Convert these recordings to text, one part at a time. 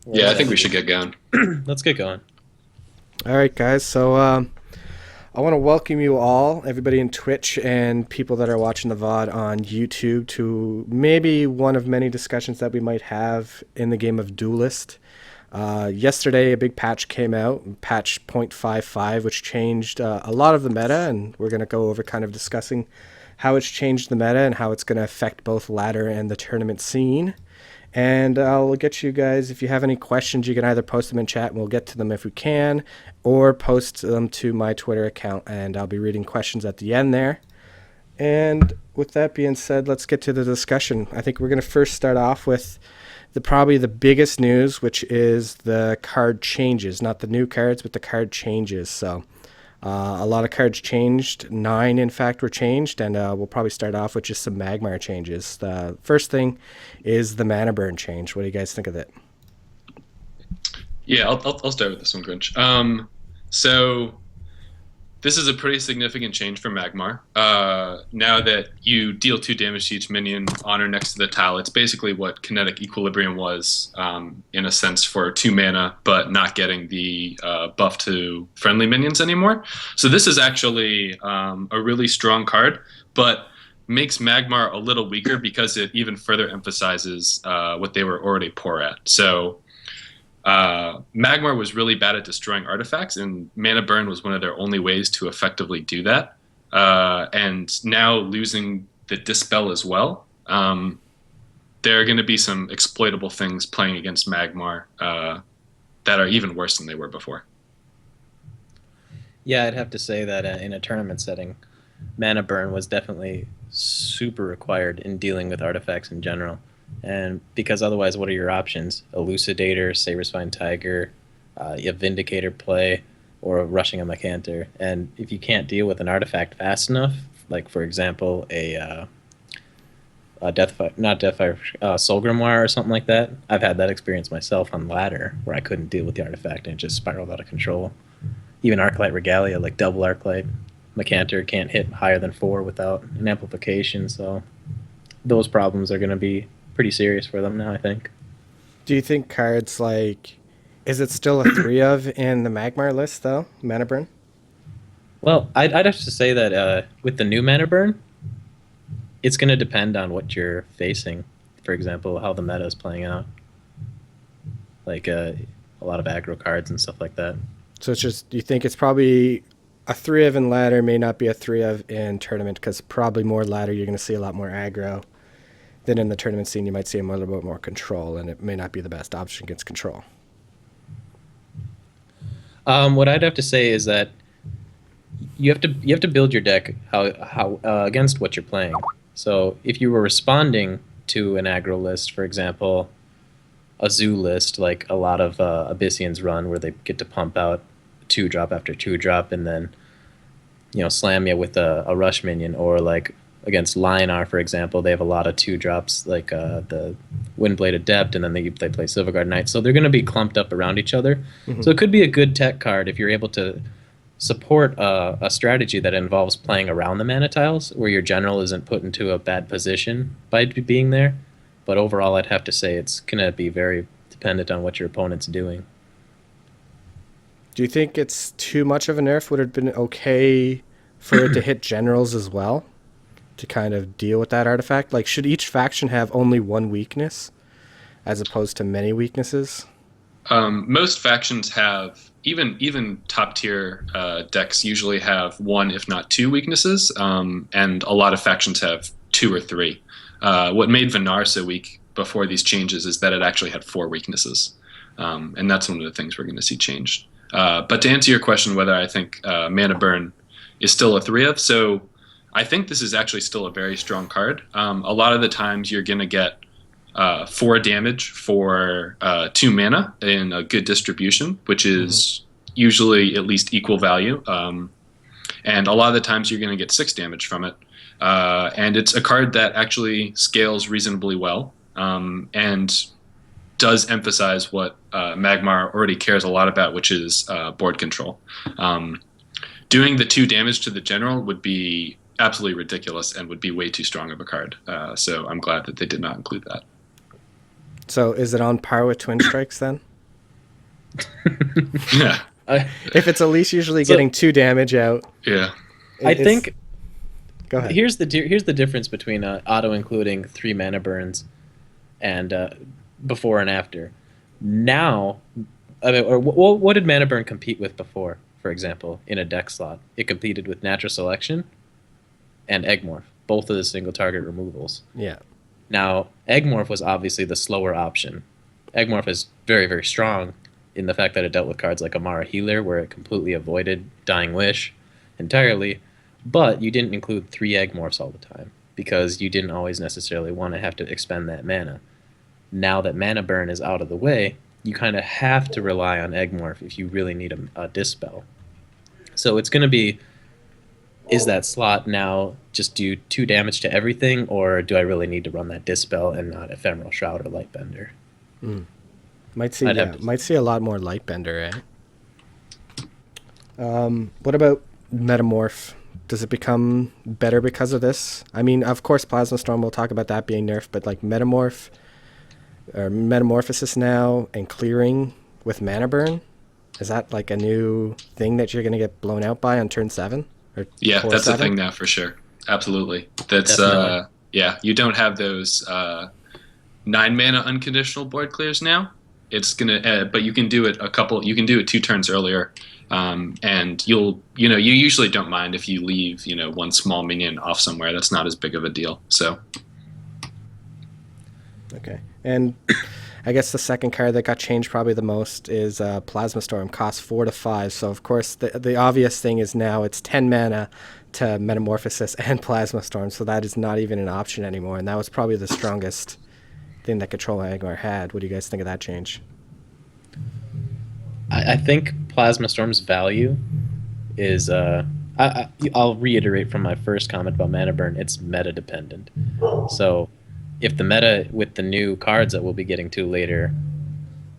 Yeah, I think we should get going. Let's get going. All right, guys. So I want to welcome you all, everybody in Twitch and people that are watching the VOD on YouTube, to maybe one of many discussions that we might have in the game of Duelyst. Yesterday, a big patch came out, patch 0.55, which changed a lot of the meta, and we're going to go over kind of discussing how it's changed the meta and how it's going to affect both ladder and the tournament scene. And I'll get you guys, if you have any questions, you can either post them in chat and we'll get to them if we can, or post them to my Twitter account and I'll be reading questions at the end there. And with that being said, let's get to the discussion. I think we're going to first start off with probably the biggest news, which is the card changes. Not the new cards, but the card changes. So a lot of cards changed. 9, in fact, were changed, and we'll probably start off with just some Magmar changes. The first thing is the mana burn change. What do you guys think of it? Yeah, I'll start with this one, Grinch. So this is a pretty significant change for Magmar. Now that you deal 2 damage to each minion on or next to the tile, it's basically what Kinetic Equilibrium was, in a sense, for 2 mana, but not getting the buff to friendly minions anymore. So this is actually a really strong card, but makes Magmar a little weaker because it even further emphasizes what they were already poor at. So Magmar was really bad at destroying artifacts, and Mana Burn was one of their only ways to effectively do that. And now losing the Dispel as well, there are going to be some exploitable things playing against Magmar that are even worse than they were before. Yeah, I'd have to say that in a tournament setting, Mana Burn was definitely super required in dealing with artifacts in general. And because otherwise, what are your options? Elucidator, Saberspine Tiger, you have Vindicator play, or rushing a Macantor. And if you can't deal with an artifact fast enough, like for example a Soul Grimoire or something like that, I've had that experience myself on ladder where I couldn't deal with the artifact and it just spiraled out of control. Even Arclight Regalia, like double Arclight, Macantor can't hit higher than 4 without an amplification, so those problems are going to be pretty serious for them now, I think. Do you think cards like, is it still a 3 of in the Magmar list though, Mana Burn? Well, I'd have to say that with the new Mana Burn, it's going to depend on what you're facing. For example, how the meta is playing out. Like a lot of aggro cards and stuff like that. So it's just, you think it's probably a 3 of in ladder, may not be a 3 of in tournament, because probably more ladder you're going to see a lot more aggro. Then in the tournament scene, you might see a little bit more control, and it may not be the best option against control. What I'd have to say is that you have to build your deck how against what you're playing. So if you were responding to an aggro list, for example, a zoo list, like a lot of Abyssians run, where they get to pump out 2-drop after 2-drop, and then slam you with a rush minion, or like against Lionar, for example, they have a lot of 2-drops, like the Windblade Adept, and then they play Silverguard Knight. So they're going to be clumped up around each other. Mm-hmm. So it could be a good tech card if you're able to support a strategy that involves playing around the mana tiles, where your general isn't put into a bad position by being there. But overall, I'd have to say it's going to be very dependent on what your opponent's doing. Do you think it's too much of a nerf? Would it have been okay for it to hit generals as well, to kind of deal with that artifact? Like, should each faction have only one weakness as opposed to many weaknesses? Most factions have, even top tier decks usually have 1, if not 2 weaknesses, and a lot of factions have 2 or 3. What made Vinar so weak before these changes is that it actually had 4 weaknesses, and that's one of the things we're going to see changed. But to answer your question, whether I think Mana Burn is still a 3 of, so I think this is actually still a very strong card. A lot of the times you're going to get 4 damage for 2 mana in a good distribution, which is usually at least equal value. And a lot of the times you're going to get 6 damage from it. And it's a card that actually scales reasonably well, and does emphasize what Magmar already cares a lot about, which is board control. Doing the 2 damage to the general would be absolutely ridiculous and would be way too strong of a card. So I'm glad that they did not include that. So is it on par with Twin Strikes then? Yeah. I, If it's at least usually So- getting 2 damage out. Yeah. I it's- think Go ahead. here's the difference between auto including 3 mana burns and before and after. Now, I mean, or what did mana burn compete with before? For example, in a deck slot, it competed with natural selection and Eggmorph, both of the single target removals. Yeah. Now, Eggmorph was obviously the slower option. Eggmorph is very, very strong in the fact that it dealt with cards like Amara Healer, where it completely avoided Dying Wish entirely, but you didn't include 3 Eggmorphs all the time because you didn't always necessarily want to have to expend that mana. Now that mana burn is out of the way, you kind of have to rely on Eggmorph if you really need a Dispel. So it's going to be, is that slot now just do 2 damage to everything, or do I really need to run that Dispel and not Ephemeral Shroud or Lightbender? Might see I'd have to- might see a lot more Lightbender, what about Metamorph? Does it become better because of this? I mean, of course, Plasma Storm, we'll talk about that being nerfed, but like Metamorph or Metamorphosis now and clearing with Mana Burn, is that like a new thing that you're going to get blown out by on turn 7? Or Yeah, core that's 7? a thing now for sure. Absolutely. That's Definitely. yeah, you don't have those 9 mana unconditional board clears now. It's gonna but you can do it you can do it 2 turns earlier. And you usually don't mind if you leave, 1 small minion off somewhere. That's not as big of a deal. So Okay. And I guess the second card that got changed probably the most is Plasma Storm. Costs 4 to 5. So, of course, the obvious thing is now it's 10 mana to Metamorphosis and Plasma Storm. So that is not even an option anymore. And that was probably the strongest thing that Control Angler had. What do you guys think of that change? I think Plasma Storm's value is. I'll reiterate from my first comment about mana burn. It's meta dependent. So, if the meta with the new cards that we'll be getting to later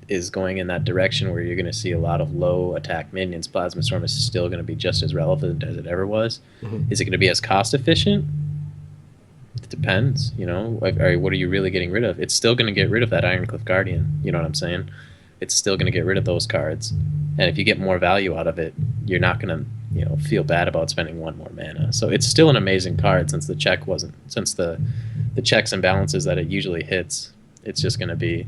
is going in that direction where you're going to see a lot of low attack minions, Plasma Storm is still going to be just as relevant as it ever was. Mhm. Is it going to be as cost efficient? It depends. What are you really getting rid of? It's still going to get rid of that Ironcliff Guardian. You know what I'm saying? It's still going to get rid of those cards, and if you get more value out of it, you're not going to feel bad about spending 1 more mana. So it's still an amazing card since the checks and balances that it usually hits. It's just going to be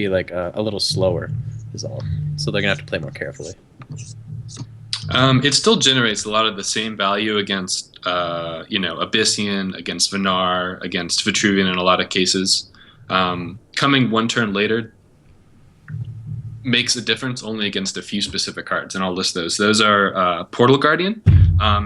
like a little slower is all. So they're going to have to play more carefully. it still generates a lot of the same value against Abyssian, against Vinar, against Vitruvian in a lot of cases. Coming 1 turn later makes a difference only against a few specific cards, and I'll list those. Those are Portal Guardian.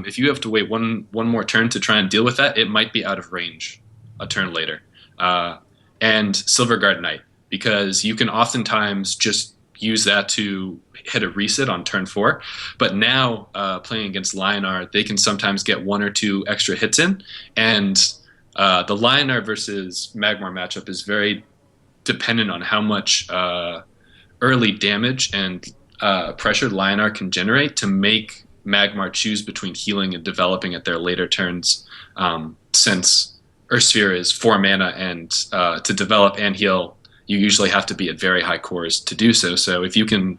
If you have to wait one more turn to try and deal with that, it might be out of range a turn later. And Silverguard Knight, because you can oftentimes just use that to hit a reset on turn 4. But now, playing against Lionar, they can sometimes get 1 or 2 extra hits in, and the Lionar versus Magmar matchup is very dependent on how much early damage and pressure Lionar can generate to make Magmar choose between healing and developing at their later turns, since Earthsphere is 4 mana, and to develop and heal, you usually have to be at very high cores to do so. So if you can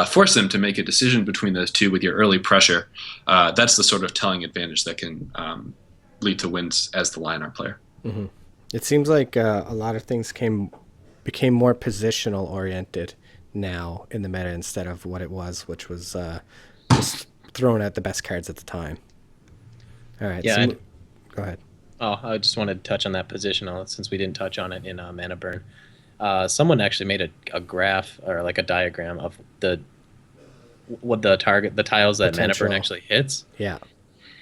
force them to make a decision between those two with your early pressure, that's the sort of telling advantage that can lead to wins as the Lionar player. Mm-hmm. It seems like a lot of things became more positional oriented now in the meta instead of what it was, which was just throwing out the best cards at the time. All right. Yeah, go ahead. Oh, I just wanted to touch on that positional since we didn't touch on it in Mana Burn. Someone actually made a graph or like a diagram of the tiles that Mana Potential. Burn actually hits. Yeah.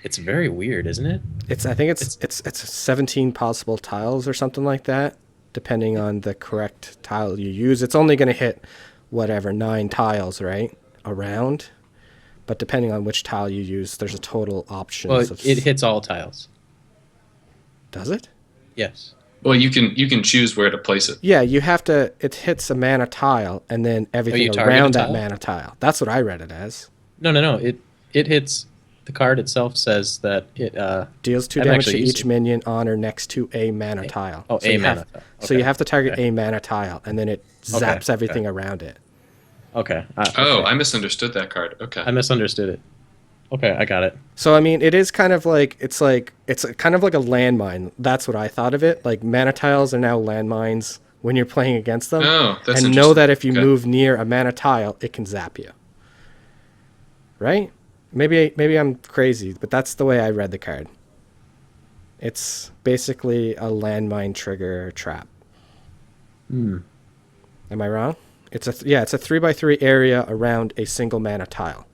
It's very weird, isn't it? I think it's 17 possible tiles or something like that, depending on the correct tile you use. It's only going to hit 9 tiles, right? Around. But depending on which tile you use, there's a total options Well, of it hits all tiles. Does it? Yes. Well, you can choose where to place it. Yeah, you have to. It hits a mana tile and then everything you target around a that tile? mana tile. That's what I read it as. No. It hits. The card itself says that it Deals 2 I haven't damage to actually used each it. minion on or next to a mana tile. Oh, So a you mana have- tile. So you Okay. have to target Okay. a mana tile, and then it Okay, zaps everything okay. around it. Okay. Oh, Okay. I misunderstood that card. Okay. I misunderstood it. Okay, I got it. So I mean, it is kind of like it's kind of like a landmine. That's what I thought of it. Like mana tiles are now landmines when you're playing against them, Oh, that's and know interesting. that if you Okay. move near a mana tile, it can zap you. Right? Maybe I'm crazy, but that's the way I read the card. It's basically a landmine trigger trap. Hmm. Am I wrong? It's a 3x3 area around a single mana tile.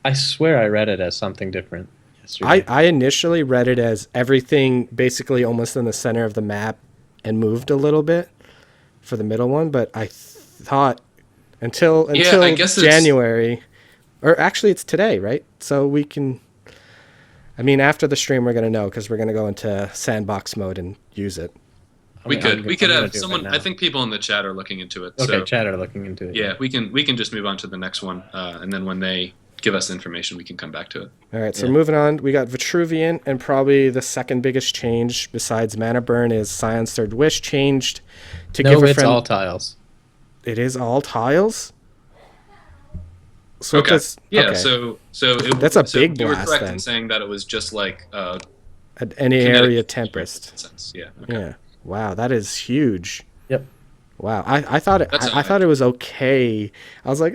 I swear I read it as something different I, yesterday. I initially read it as everything basically almost in the center of the map and moved a little bit for the middle one, but I thought Yeah, I until guess it's January, or actually it's today, right? So we can. I mean, after the stream, we're gonna know because we're gonna go into sandbox mode and use it. we could we could I'm gonna have do it right someone. I now. think people in the chat are looking into it. Okay, So chat are looking into it. yeah, we can just move on to the next one, and then when they give us information, we can come back to it. All right, so Yeah. moving on, we got Vitruvian, and probably the second biggest change besides Mana Burn is Scion's Third Wish changed to give No, a it's friend. all tiles. It is all tiles. So it Okay. does. Yeah. Okay. That's a so big you were blast correct then. in saying that it was just like Any kinetic area strength tempest. sense. Yeah. Okay. Yeah. Wow, that is huge. Yep. Wow, I thought That's I thought it was okay. I was like,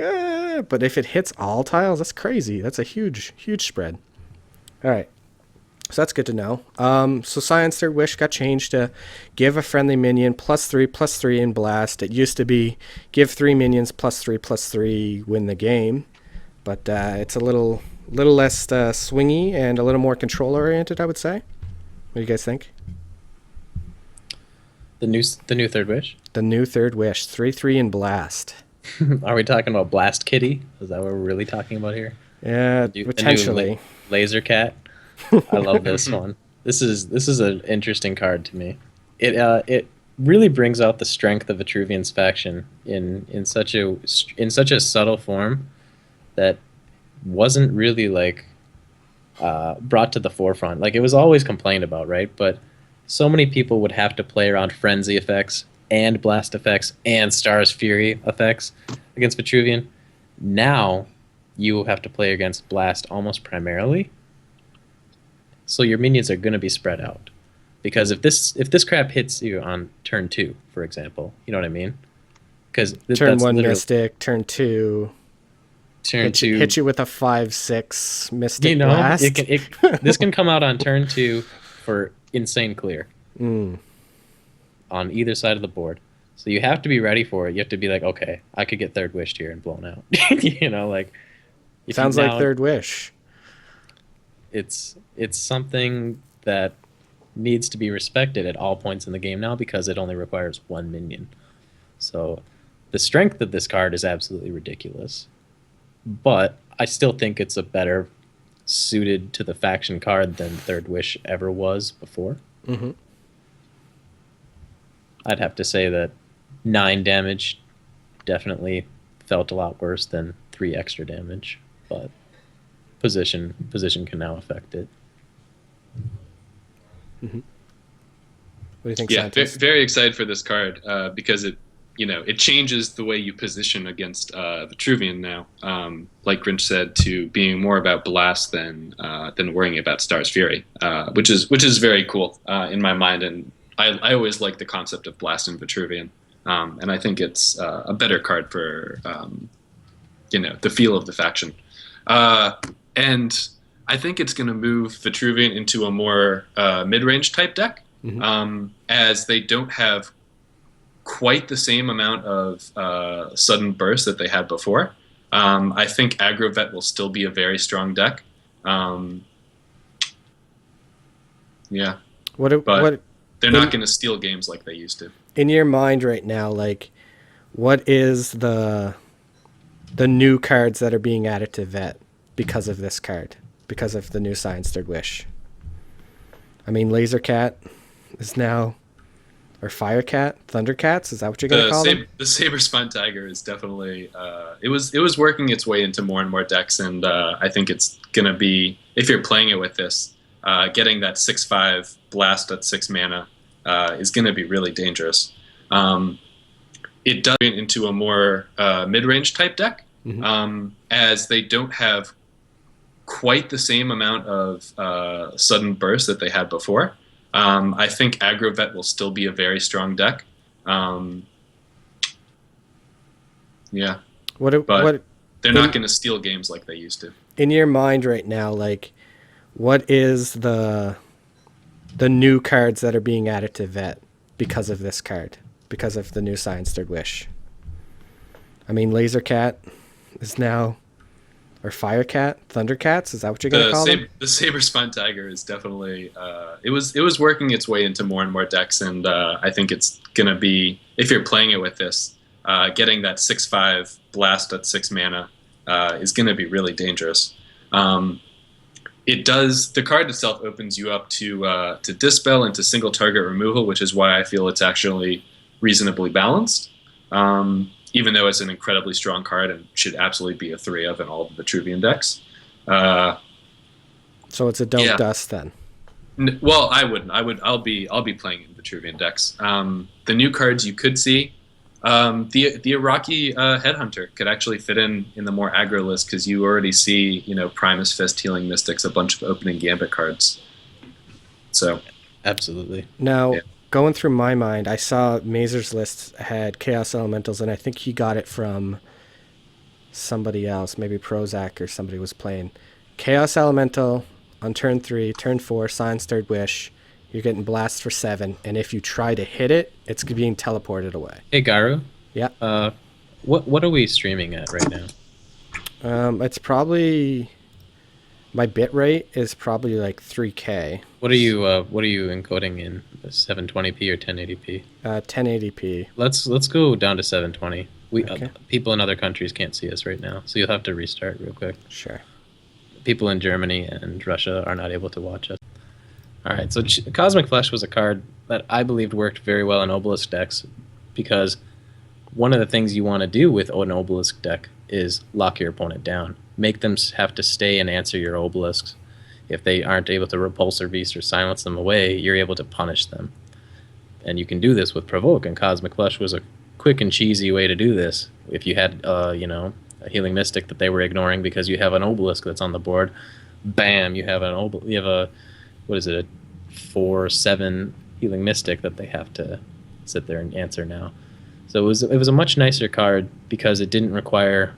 but if it hits all tiles, that's crazy. That's a huge spread. All right, so that's good to know. So Scion's Third Wish got changed to give a friendly minion +3/+3 in blast. It used to be give 3 minions +3/+3 win the game, but it's a little less swingy and a little more control oriented, I would say. What do you guys think? The new third wish. The new Third Wish, 3/3 in blast. Are we talking about Blast Kitty? Is that what we're really talking about here? Yeah, The new potentially. Laser Cat. I love this one. This is an interesting card to me. It really brings out the strength of Vitruvian's faction in such a subtle form that wasn't really like brought to the forefront. Like it was always complained about, right? But so many people would have to play around frenzy effects and blast effects and Star's Fury effects against Vitruvian. Now you will have to play against blast almost primarily. So your minions are going to be spread out. Because if this crap hits you on turn 2, for example, you know what I mean? Because Turn that's 1 literally Mystic, turn 2 turn 2. hit you with a 5/6 Mystic You know, Blast. this can come out on turn 2 for insane clear Mm. on either side of the board. So you have to be ready for it. You have to be like, okay, I could get third wished here and blown out. Like if Sounds you like now- Third Wish. It's something that needs to be respected at all points in the game now because it only requires 1 minion. So the strength of this card is absolutely ridiculous. But I still think it's a better suited to the faction card than Third Wish ever was before. Hmm. I'd have to say that 9 damage definitely felt a lot worse than 3 extra damage, but position can now affect it. What do you think, Yeah, Scientist? very excited for this card because it changes the way you position against Vitruvian now. Like Grinch said, to being more about blast than worrying about Star's Fury, which is very cool in my mind. And I always like the concept of blast in Vitruvian, and I think it's a better card for the feel of the faction. And I think it's going to move Vitruvian into a more mid-range type deck, as they don't have quite the same amount of sudden burst that they had before. I think Aggro-Vet will still be a very strong deck. Yeah, What but they're not in- going to steal games like they used to. in your mind right now? Like, what is the new cards that are being added to Vet because of this card? Because of the new Science Third Wish. I mean, Laser Cat is now, or Fire Cat, Thundercats. Is that what you're gonna call them? The Saber Spine Tiger is definitely it was working its way into more and more decks, and I think it's gonna be, if you're playing it with this, getting that 6/5 blast at 6 mana is gonna be really dangerous. it does into a more mid-range type deck, as they don't have quite the same amount of sudden burst that they had before. I think Aggro Vet will still be a very strong deck. Yeah, but they're not going to steal games like they used to. In your mind right now, like, what is the new cards that are being added to Vet because of this card, because of the new Science Third Wish? I mean, Laser Cat is now, or Fire Cat, Thundercats. Is that what you're going to call them? The Saber Spine Tiger is definitely it was working its way into more and more decks, and I think it's going to be, if you're playing it with this, getting that 6/5 blast at 6 mana is going to be really dangerous. It does, the card itself opens you up to Dispel and to single target removal, which is why I feel it's actually reasonably balanced. Even though it's an incredibly strong card and should absolutely be a 3 of in all of the Vitruvian decks. So it's a don't dust then. Well, I wouldn't. I'll be playing in Vitruvian decks. The new cards you could see, the Iraqi Headhunter could actually fit in the more aggro list, because you already see, Primus Fist, Healing Mystics, a bunch of opening Gambit cards. So absolutely. Now, going through my mind, I saw Mazer's list had Chaos Elementals, and I think he got it from somebody else, maybe Prozac or somebody was playing. Chaos Elemental on turn 3, turn 4, Science Third Wish. You're getting blast for 7, and if you try to hit it, it's being teleported away. Hey, Garu. Yeah. What are we streaming at right now? It's probably, my bit rate is probably like 3K. What are you encoding in? 720p or 1080p? 1080p. Let's go down to 720. Okay. People in other countries can't see us right now, so you'll have to restart real quick. Sure. People in Germany and Russia are not able to watch us. All right, so Cosmic Flesh was a card that I believed worked very well in Obelisk decks, because one of the things you want to do with an Obelisk deck is lock your opponent down. Make them have to stay and answer your Obelisks. If they aren't able to Repulsor Beast or silence them away, you're able to punish them. And you can do this with Provoke, and Cosmic Flesh was a quick and cheesy way to do this. If you had, a Healing Mystic that they were ignoring because you have an Obelisk that's on the board, bam, you have a 4/7 Healing Mystic that they have to sit there and answer now. So it was a much nicer card because it didn't require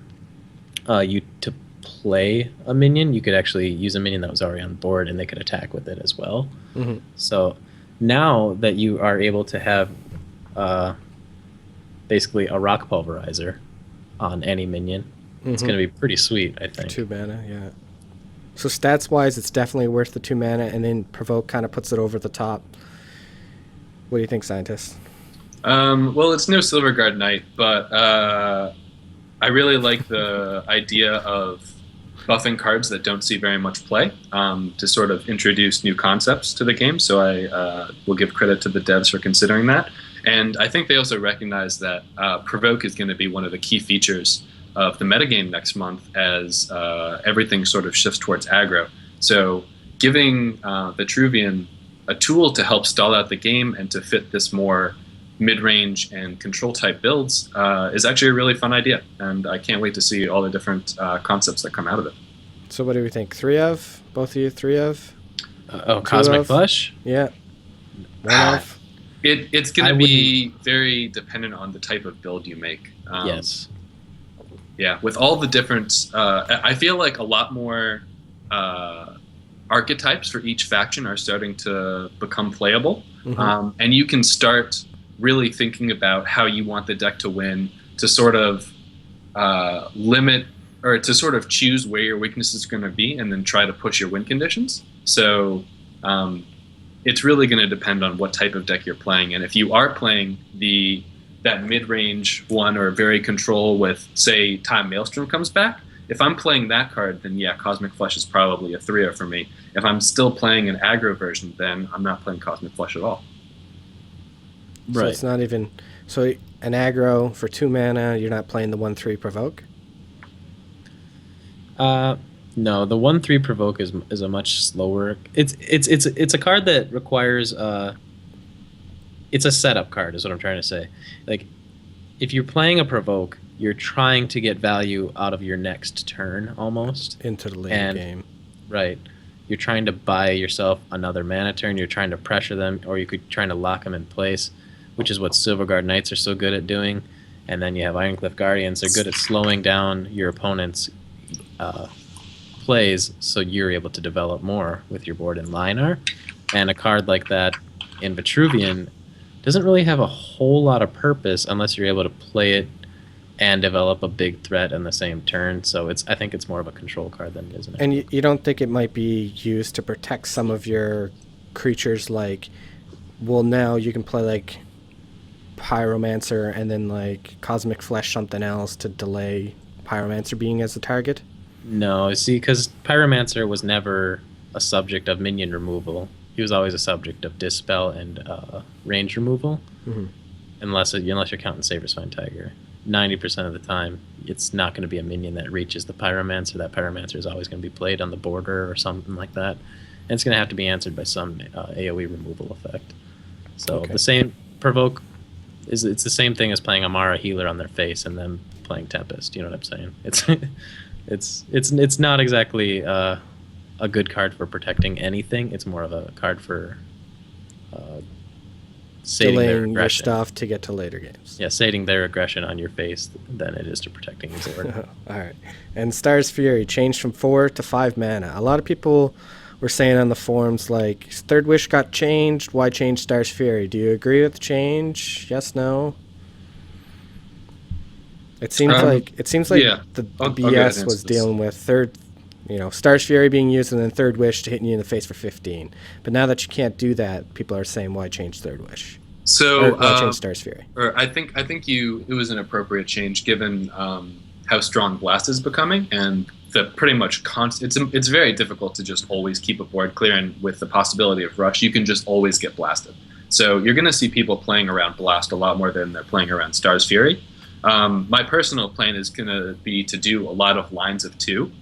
you to play a minion. You could actually use a minion that was already on board, and they could attack with it as well. Mm-hmm. So now that you are able to have basically a Rock Pulverizer on any minion, it's going to be pretty sweet, I think. 2 mana, yeah. So stats-wise, it's definitely worth the 2 mana, and then Provoke kind of puts it over the top. What do you think, Scientist? Well, it's no Silverguard Knight, but I really like the idea of buffing cards that don't see very much play to sort of introduce new concepts to the game. So I will give credit to the devs for considering that. And I think they also recognize that Provoke is going to be one of the key features of the metagame next month as everything sort of shifts towards aggro. So giving Vitruvian a tool to help stall out the game and to fit this more mid-range and control-type builds is actually a really fun idea. And I can't wait to see all the different concepts that come out of it. So what do we think? 3 of? Both of you 3 of? Cosmic Flesh? Yeah. 1 of? It's going to be very dependent on the type of build you make. Yes. Yeah, with all the different... I feel like a lot more archetypes for each faction are starting to become playable. Mm-hmm. And you can start really thinking about how you want the deck to win to sort of limit or to sort of choose where your weakness is going to be and then try to push your win conditions. So it's really going to depend on what type of deck you're playing. And if you are playing that mid-range one or very control with, say, Time Maelstrom comes back, if I'm playing that card, then yeah, Cosmic Flesh is probably a 3-er for me. If I'm still playing an aggro version, then I'm not playing Cosmic Flesh at all. So it's not even... So an aggro for 2 mana, you're not playing the 1/3 Provoke? No, the 1/3 Provoke is a much slower... It's a card that requires... it's a setup card, is what I'm trying to say. Like, if you're playing a provoke, you're trying to get value out of your next turn almost. Into the later And game. right, you're trying to buy yourself another mana turn. You're trying to pressure them, or you could trying to lock them in place, which is what Silverguard Knights are so good at doing. And then you have Ironcliff Guardians. They're good at slowing down your opponent's plays, so you're able to develop more with your board in Linar. And a card like that in Vitruvian doesn't really have a whole lot of purpose unless you're able to play it and develop a big threat in the same turn. So I think it's more of a control card than it is an. And you don't think it might be used to protect some of your creatures? Like, well, now you can play like Pyromancer and then like Cosmic Flesh something else to delay Pyromancer being as the target. No, see, because Pyromancer was never a subject of minion removal. He was always a subject of Dispel and range removal, unless you're counting Saberspine Tiger. 90% of the time, it's not going to be a minion that reaches the Pyromancer. That Pyromancer is always going to be played on the border or something like that, and it's going to have to be answered by some AoE removal effect. So the same provoke it's the same thing as playing Amara Healer on their face and then playing Tempest. You know what I'm saying? It's not exactly a good card for protecting anything. It's more of a card for sating their Delaying your aggression. stuff to get to later games. Yeah, sating their aggression on your face than it is to protecting your board. All right. And Star's Fury changed from 4 to 5 mana. A lot of people were saying on the forums, like, Third Wish got changed. Why change Star's Fury? Do you agree with the change? Yes, no? It seems like yeah. the I'll go ahead BS and was answer this. dealing with Star's Fury being used and then Third Wish to hitting you in the face for 15. But now that you can't do that, people are saying, why change Third Wish? So Or why change Star's Fury? I think it was an appropriate change given how strong Blast is becoming and the pretty much constant. It's very difficult to just always keep a board clear, and with the possibility of rush, you can just always get blasted. So you're going to see people playing around Blast a lot more than they're playing around Star's Fury. My personal plan is going to be to do a lot of lines of 2,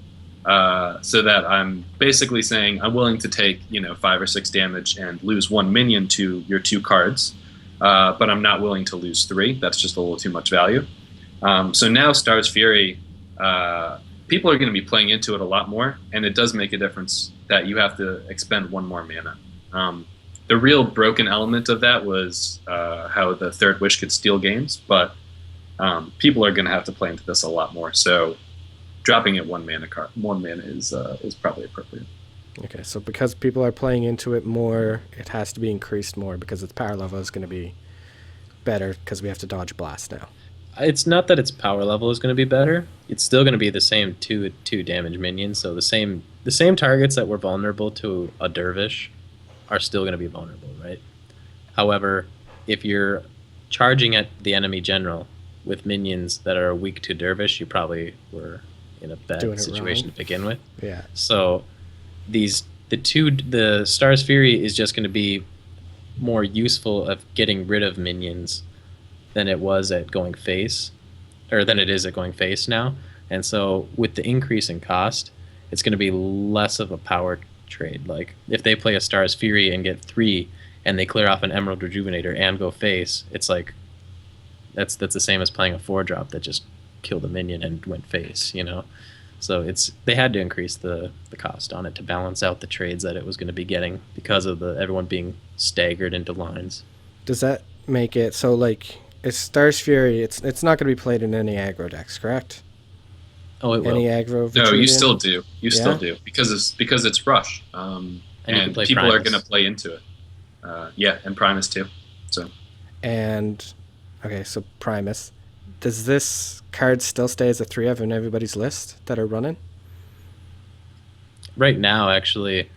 so that I'm basically saying I'm willing to take 5 or 6 damage and lose 1 minion to your 2 cards. But I'm not willing to lose 3. That's just a little too much value. So now Star's Fury, people are going to be playing into it a lot more, and it does make a difference that you have to expend 1 more mana. The real broken element of that was how the Third Wish could steal games, but people are going to have to play into this a lot more. So dropping it 1 mana is probably appropriate. Okay, so because people are playing into it more, it has to be increased more because its power level is going to be better because we have to dodge Blast now. It's not that its power level is going to be better. It's still going to be the same two damage minions. So the same targets that were vulnerable to a Dervish are still going to be vulnerable, right? However, if you're charging at the enemy general with minions that are weak to Dervish, you probably were in a bad situation wrong. to begin with. Yeah. So the Star's Fury is just going to be more useful of getting rid of minions than it was at going face, or than it is at going face now. And so with the increase in cost, it's going to be less of a power trade. Like if they play a Star's Fury and get 3 and they clear off an Emerald Rejuvenator and go face, it's like that's the same as playing a 4-drop that just killed a minion and went face, So they had to increase the cost on it to balance out the trades that it was going to be getting because of everyone being staggered into lines. Does that make it so like it's Star's Fury? It's not going to be played in any aggro decks, correct? Oh, it will. Any aggro? No, you Vitruvian? still do. Still do because it's rush, And you can and play people are Primus. going to play into it. And Primus too. So And okay, so Primus. Does this card still stay as a 3-of in everybody's list that are running? Right now, actually,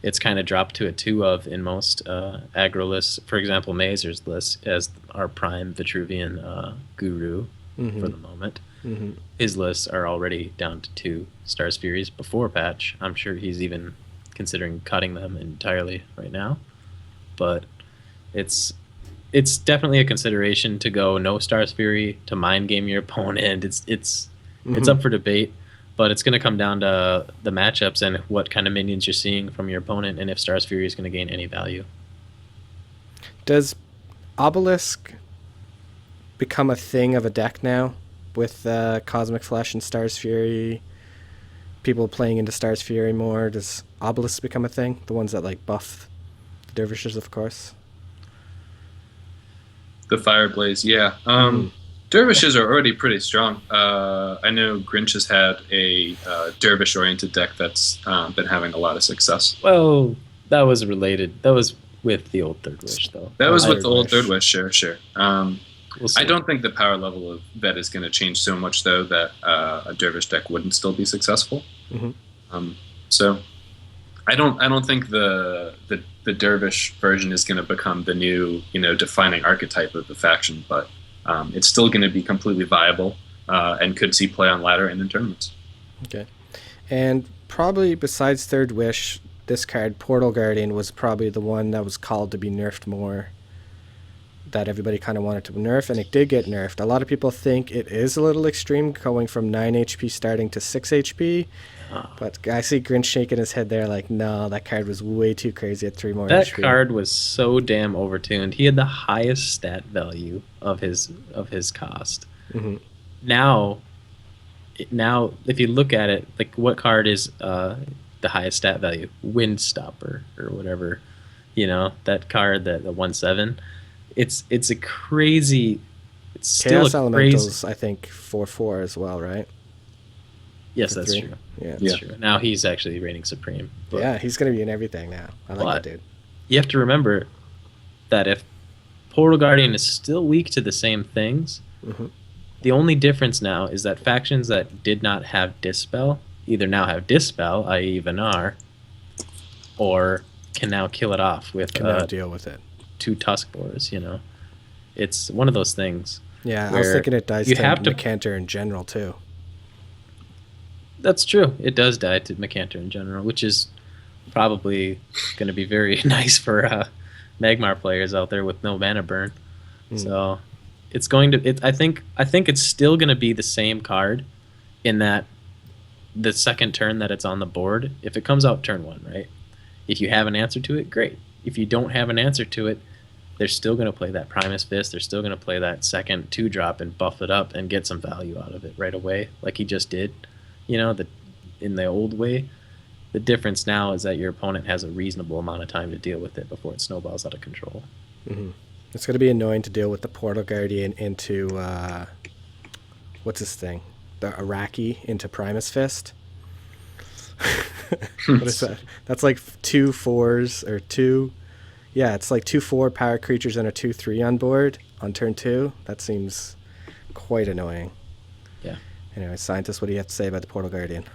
it's kind of dropped to a 2-of in most aggro lists. For example, Mazer's list as our prime Vitruvian guru for the moment. Mm-hmm. His lists are already down to 2 Star's Furies before patch. I'm sure he's even considering cutting them entirely right now. But it's definitely a consideration to go no Star's Fury, to mind game your opponent. It's up for debate, but it's going to come down to the matchups and what kind of minions you're seeing from your opponent, and if Star's Fury is going to gain any value. Does Obelisk become a thing of a deck now with Cosmic Flesh and Star's Fury? People playing into Star's Fury more. Does Obelisk become a thing? The ones that like buff the dervishes, of course. The Fireblaze, yeah. Dervishes are already pretty strong. I know Grinch has had a dervish-oriented deck that's been having a lot of success. Well, that was related. That was with the old Third Wish, though. That was with Third the old Wish. Third Wish, sure. We'll see. I don't think the power level of Vet is going to change so much, though, that a dervish deck wouldn't still be successful. So I don't think the dervish version is going to become the new defining archetype of the faction, but it's still going to be completely viable and could see play on ladder and in tournaments. Okay. And probably besides Third Wish, this card, Portal Guardian, was probably the one that was called to be nerfed more, that everybody kind of wanted to nerf, and it did get nerfed. A lot of people think it is a little extreme, going from 9 HP starting to 6 HP, but I see Grinch shaking his head there like, no, that card was way too crazy at 3 more That HP. card was so damn overtuned. He had the highest stat value of his cost. Now, if you look at it, like, what card is the highest stat value? Windstopper or whatever, that card, the 1/7. It's a crazy. It's still Chaos a Elementals, crazy. I think 4/4 as well, right? Yes, For that's 3. true. Yeah. That's true. Now he's actually reigning supreme. But Yeah, he's gonna be in everything now. I like But- that dude. you have to remember that if Portal Guardian is still weak to the same things, the only difference now is that factions that did not have Dispel either now have Dispel, i.e. Vanar, or can now kill it off with Can now deal with it. 2 Tusk Boars. It's one of those things. Yeah, I was where thinking it dies you to have to- Mecanter in general too. That's true. It does die to Mecanter in general, which is probably going to be very nice for Magmar players out there with no mana burn. So it's going to. I think it's still going to be the same card, in that the second turn that it's on the board, if it comes out turn 1, right? If you have an answer to it, great. If you don't have an answer to it, they're still going to play that Primus Fist. They're still going to play that second 2-drop and buff it up and get some value out of it right away, like he just did. In the old way. The difference now is that your opponent has a reasonable amount of time to deal with it before it snowballs out of control. It's going to be annoying to deal with the Portal Guardian into what's this thing? The Iraqi into Primus Fist. What is that? That's like 2 4s or 2. Yeah, it's like 2 4 power creatures and a 2/3 on board on turn 2. That seems quite annoying. Yeah. Anyway, scientist, what do you have to say about the Portal Guardian?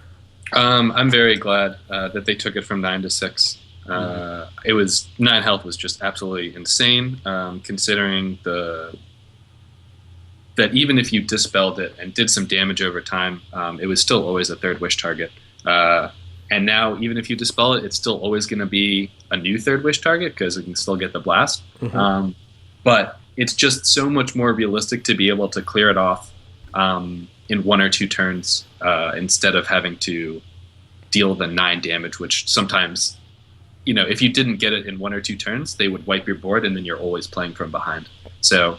I'm very glad that they took it from 9 to 6. It was 9 health was just absolutely insane, considering that even if you dispelled it and did some damage over time, it was still always a Third Wish target. And now, even if you dispel it, it's still always going to be a new Third Wish target because it can still get the blast. But it's just so much more realistic to be able to clear it off in 1 or 2 turns instead of having to deal the 9 damage, which sometimes, if you didn't get it in 1 or 2 turns, they would wipe your board and then you're always playing from behind. So,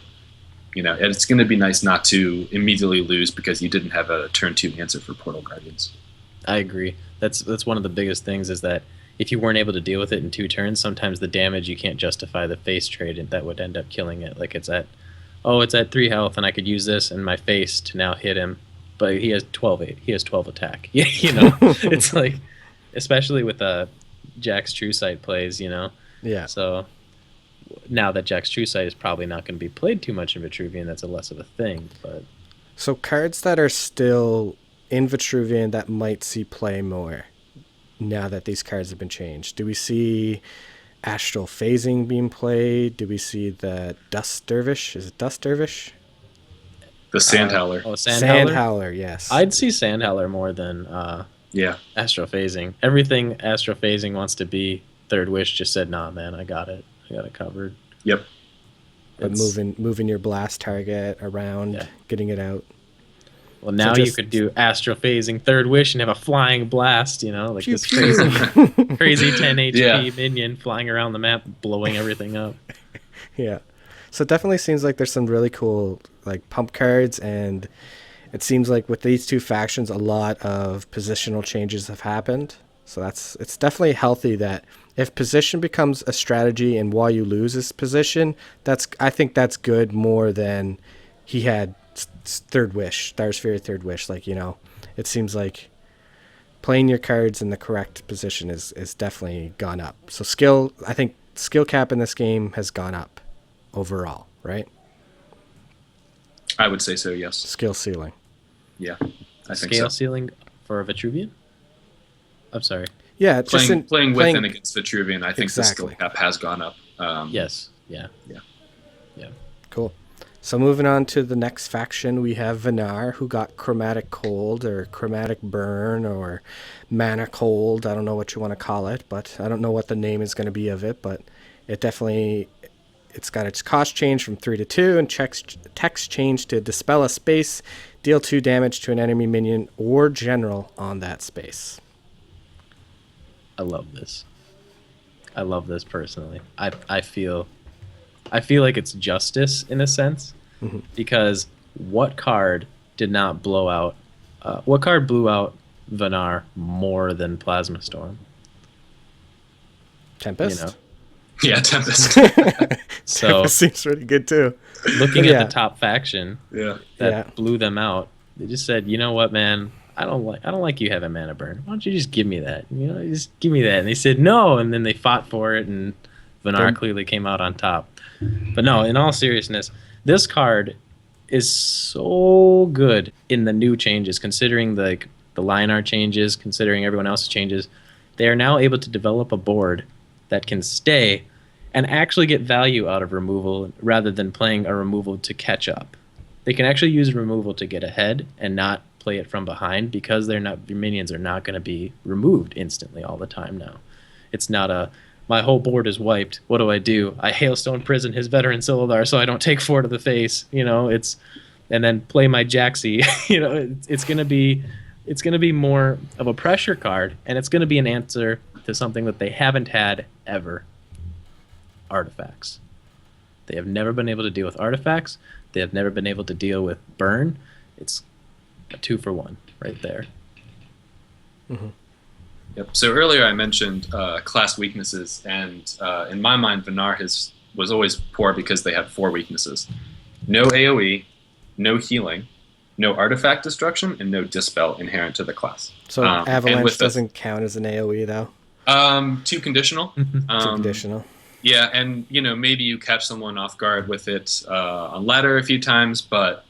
it's going to be nice not to immediately lose because you didn't have a turn 2 answer for Portal Guardians. I agree. That's one of the biggest things, is that if you weren't able to deal with it in 2 turns, sometimes the damage, you can't justify the face trade, and that would end up killing it. Like, it's at 3 health and I could use this in my face to now hit him, but he has 12 attack. It's like, especially with Jack's True Sight plays, Yeah. So now that Jack's True Sight is probably not going to be played too much in Vitruvian, that's a less of a thing. But So cards that are still in Vitruvian that might see play more now that these cards have been changed. Do we see Astral Phasing being played? Do we see the Dust Dervish? Is it Dust Dervish? The Sandhowler. Sandhowler, yes. I'd see Sandhowler more than Yeah. Astrophasing. Everything Astrophasing wants to be Third Wish just said, nah, man, I got it covered. Yep. But moving your blast target around, getting it out. Well, now So you just- could do Astrophasing Third Wish and have a flying blast, like Pew, this pew. crazy 10 HP Yeah. minion flying around the map, blowing everything up. Yeah. So it definitely seems like there's some really cool like pump cards, and it seems like with these two factions, a lot of positional changes have happened. So it's definitely healthy that if position becomes a strategy and while you lose this position, I think that's good more than he had third wish, Star's Fury third wish. Like, it seems like playing your cards in the correct position is definitely gone up. So I think skill cap in this game has gone up overall, right? I would say so, yes. Skill ceiling. Yeah, I think Scale so. ceiling for Vitruvian? I'm sorry. Yeah, Playing with and against Vitruvian, I think exactly. the skill cap has gone up. Yes. Yeah. Cool. So moving on to the next faction, we have Vinar, who got Chromatic Cold or Chromatic Burn or Mana Cold. I don't know what you want to call it, but I don't know what the name is going to be of it, but it's got its cost change from 3 to 2 and text change to dispel a space, deal 2 damage to an enemy minion or general on that space. I love this. I love this personally. I feel like it's justice in a sense, because what card did not blow out? What card blew out Vinar more than Plasma Storm? Tempest? Yeah, Tempest. So Tempest seems pretty good too. looking at the top faction Yeah. that blew them out, they just said, you know what, man, I don't like you having mana burn. Why don't you just give me that? Just give me that. And they said no, and then they fought for it, and Vinar clearly came out on top. But no, in all seriousness, this card is so good in the new changes, considering the line art changes, considering everyone else's changes. They are now able to develop a board that can stay and actually get value out of removal rather than playing a removal to catch up. They can actually use removal to get ahead and not play it from behind, because your minions are not going to be removed instantly all the time now. It's not my whole board is wiped. What do? I Hailstone Prison his Veteran Silidar so I don't take 4 to the face. And then play my Jaxi. It's going to be more of a pressure card, and it's going to be an answer to something that they haven't had ever. Artifacts. They have never been able to deal with artifacts. They have never been able to deal with burn. It's a 2-for-1 right there. Mm-hmm. Yep. So earlier I mentioned class weaknesses, and in my mind, Vinar was always poor because they had 4 weaknesses: no AOE, no healing, no artifact destruction, and no dispel inherent to the class. So Avalanche doesn't count as an AOE though. 2 conditional. 2 conditional. Yeah, and maybe you catch someone off guard with it on ladder a few times, but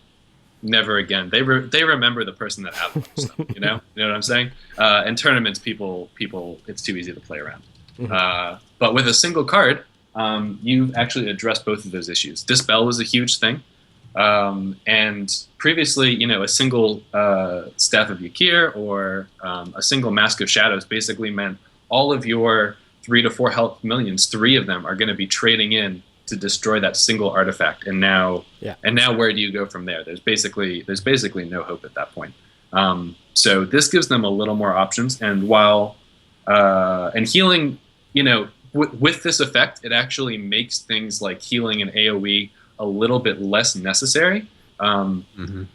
never again. They remember the person that avalanched them. You know what I'm saying? In tournaments, people, it's too easy to play around. But with a single card, you've actually addressed both of those issues. Dispel was a huge thing, and previously, a single Staff of Ykir or a single Mask of Shadows basically meant all of your 3 to 4 health minions, 3 of them are going to be trading in to destroy that single artifact. And now where do you go from there? There's basically no hope at that point. So this gives them a little more options. And while and healing, with this effect, it actually makes things like healing and AOE a little bit less necessary,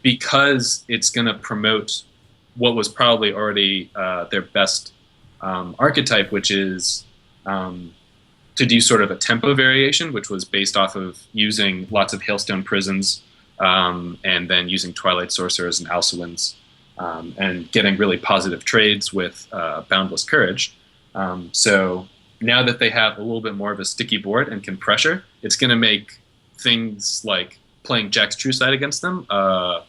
because it's going to promote what was probably already their best archetype, which is to do sort of a tempo variation, which was based off of using lots of Hailstone Prisons, and then using Twilight Sorcerers and Alcuins, and getting really positive trades with Boundless Courage. So now that they have a little bit more of a sticky board and can pressure, it's going to make things like playing Jack's True Sight against them a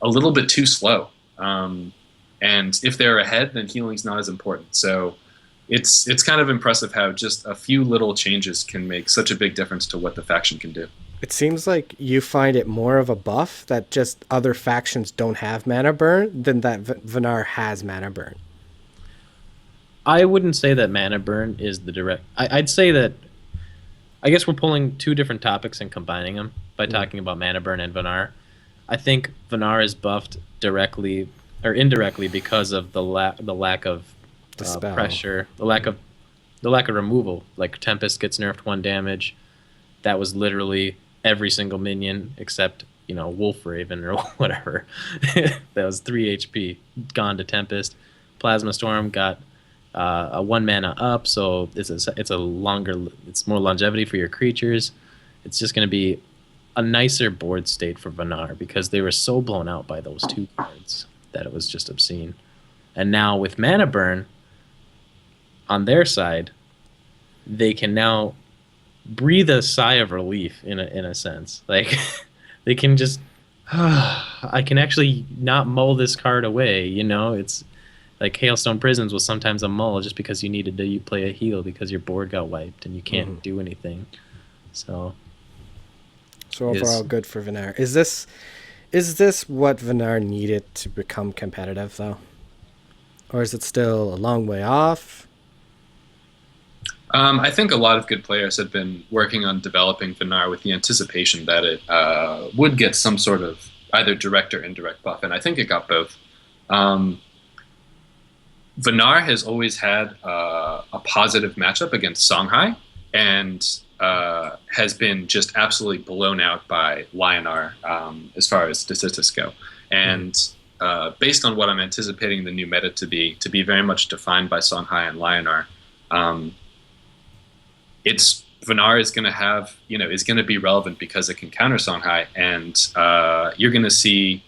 little bit too slow. And if they're ahead, then healing's not as important. So it's kind of impressive how just a few little changes can make such a big difference to what the faction can do. It seems like you find it more of a buff that just other factions don't have mana burn than that Vinar has mana burn. I wouldn't say that mana burn is the direct... I'd say that... I guess we're pulling 2 different topics and combining them by talking about mana burn and Vinar. I think Vinar is buffed directly or indirectly because of the lack of pressure, the lack of removal. Like Tempest gets nerfed 1 damage. That was literally every single minion except, Wolf Raven or whatever. That was 3 HP, gone to Tempest. Plasma Storm got a 1 mana up, so it's more longevity for your creatures. It's just going to be a nicer board state for Vanar because they were so blown out by those 2 cards that it was just obscene. And now with Mana Burn on their side, they can now breathe a sigh of relief in a sense. Like they can just I can actually not mull this card away, It's like Hailstone Prisons was sometimes a mull just because you needed to play a heal because your board got wiped and you can't do anything. So overall good for Vanar. Is this what Vanar needed to become competitive though? Or is it still a long way off? I think a lot of good players have been working on developing Vanar with the anticipation that it would get some sort of either direct or indirect buff, and I think it got both. Vanar has always had a positive matchup against Songhai, and has been just absolutely blown out by Lionar as far as statistics go. And based on what I'm anticipating the new meta to be very much defined by Songhai and Lionar, Vanar is going to have, is going to be relevant because it can counter Songhai, and you're going to see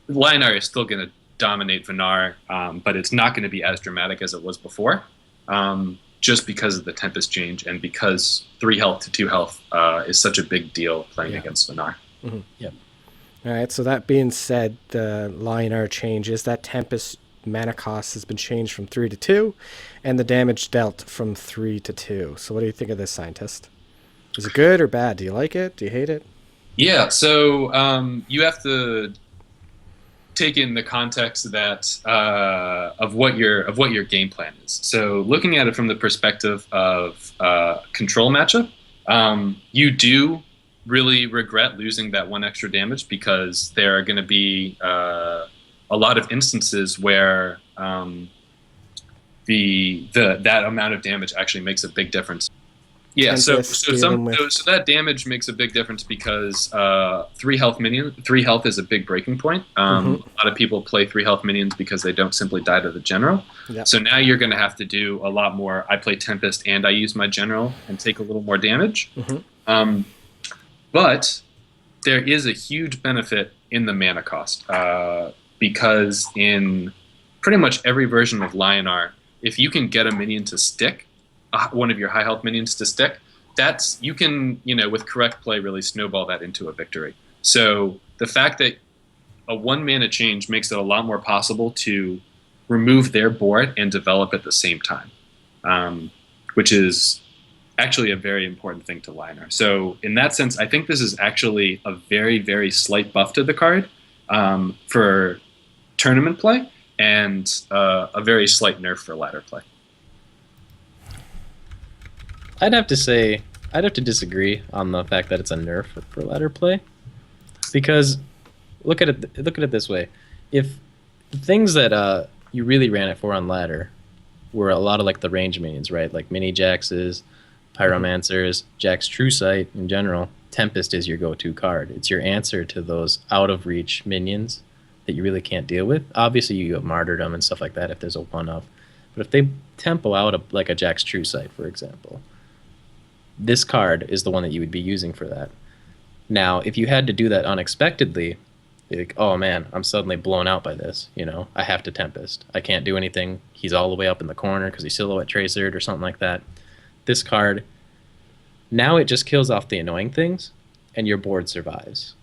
Lionar is still going to dominate Vanar, but it's not going to be as dramatic as it was before, just because of the Tempest change and because 3 health to 2 health is such a big deal playing against Vanar. Mm-hmm. Yep. All right, so that being said, the Lionar changes, that Tempest mana cost has been changed from 3 to 2, and the damage dealt from 3 to 2. So what do you think of this, Scientist? Is it good or bad? Do you like it? Do you hate it? Yeah, so you have to take in the context that of what your game plan is. So looking at it from the perspective of control matchup, you do really regret losing that 1 extra damage because there are going to be a lot of instances where that amount of damage actually makes a big difference. Yeah, so that damage makes a big difference because 3 health is a big breaking point. A lot of people play 3 health minions because they don't simply die to the general. Yep. So now you're going to have to do a lot more. I play Tempest and I use my general and take a little more damage. But there is a huge benefit in the mana cost because in pretty much every version of Lionar, if you can get a minion to stick, one of your high health minions to stick, you can, with correct play, really snowball that into a victory. So the fact that a 1 mana change makes it a lot more possible to remove their board and develop at the same time, which is actually a very important thing to Lionar. So in that sense, I think this is actually a very, very slight buff to the card for tournament play and a very slight nerf for ladder play. I'd have to disagree on the fact that it's a nerf for ladder play, because look at it this way: if the things that you really ran it for on ladder were a lot of like the range minions, right? Like mini Jaxes, Pyromancers, Jax True Sight in general. Tempest is your go-to card. It's your answer to those out of reach minions that you really can't deal with. Obviously, you have Martyrdom and stuff like that if there's a one-of, but if they tempo out like a Jax True Sight, for example, this card is the one that you would be using for that. Now, if you had to do that unexpectedly, like, oh man, I'm suddenly blown out by this, I have to Tempest. I can't do anything. He's all the way up in the corner because he's Silhouette Tracered or something like that. This card, now it just kills off the annoying things, and your board survives.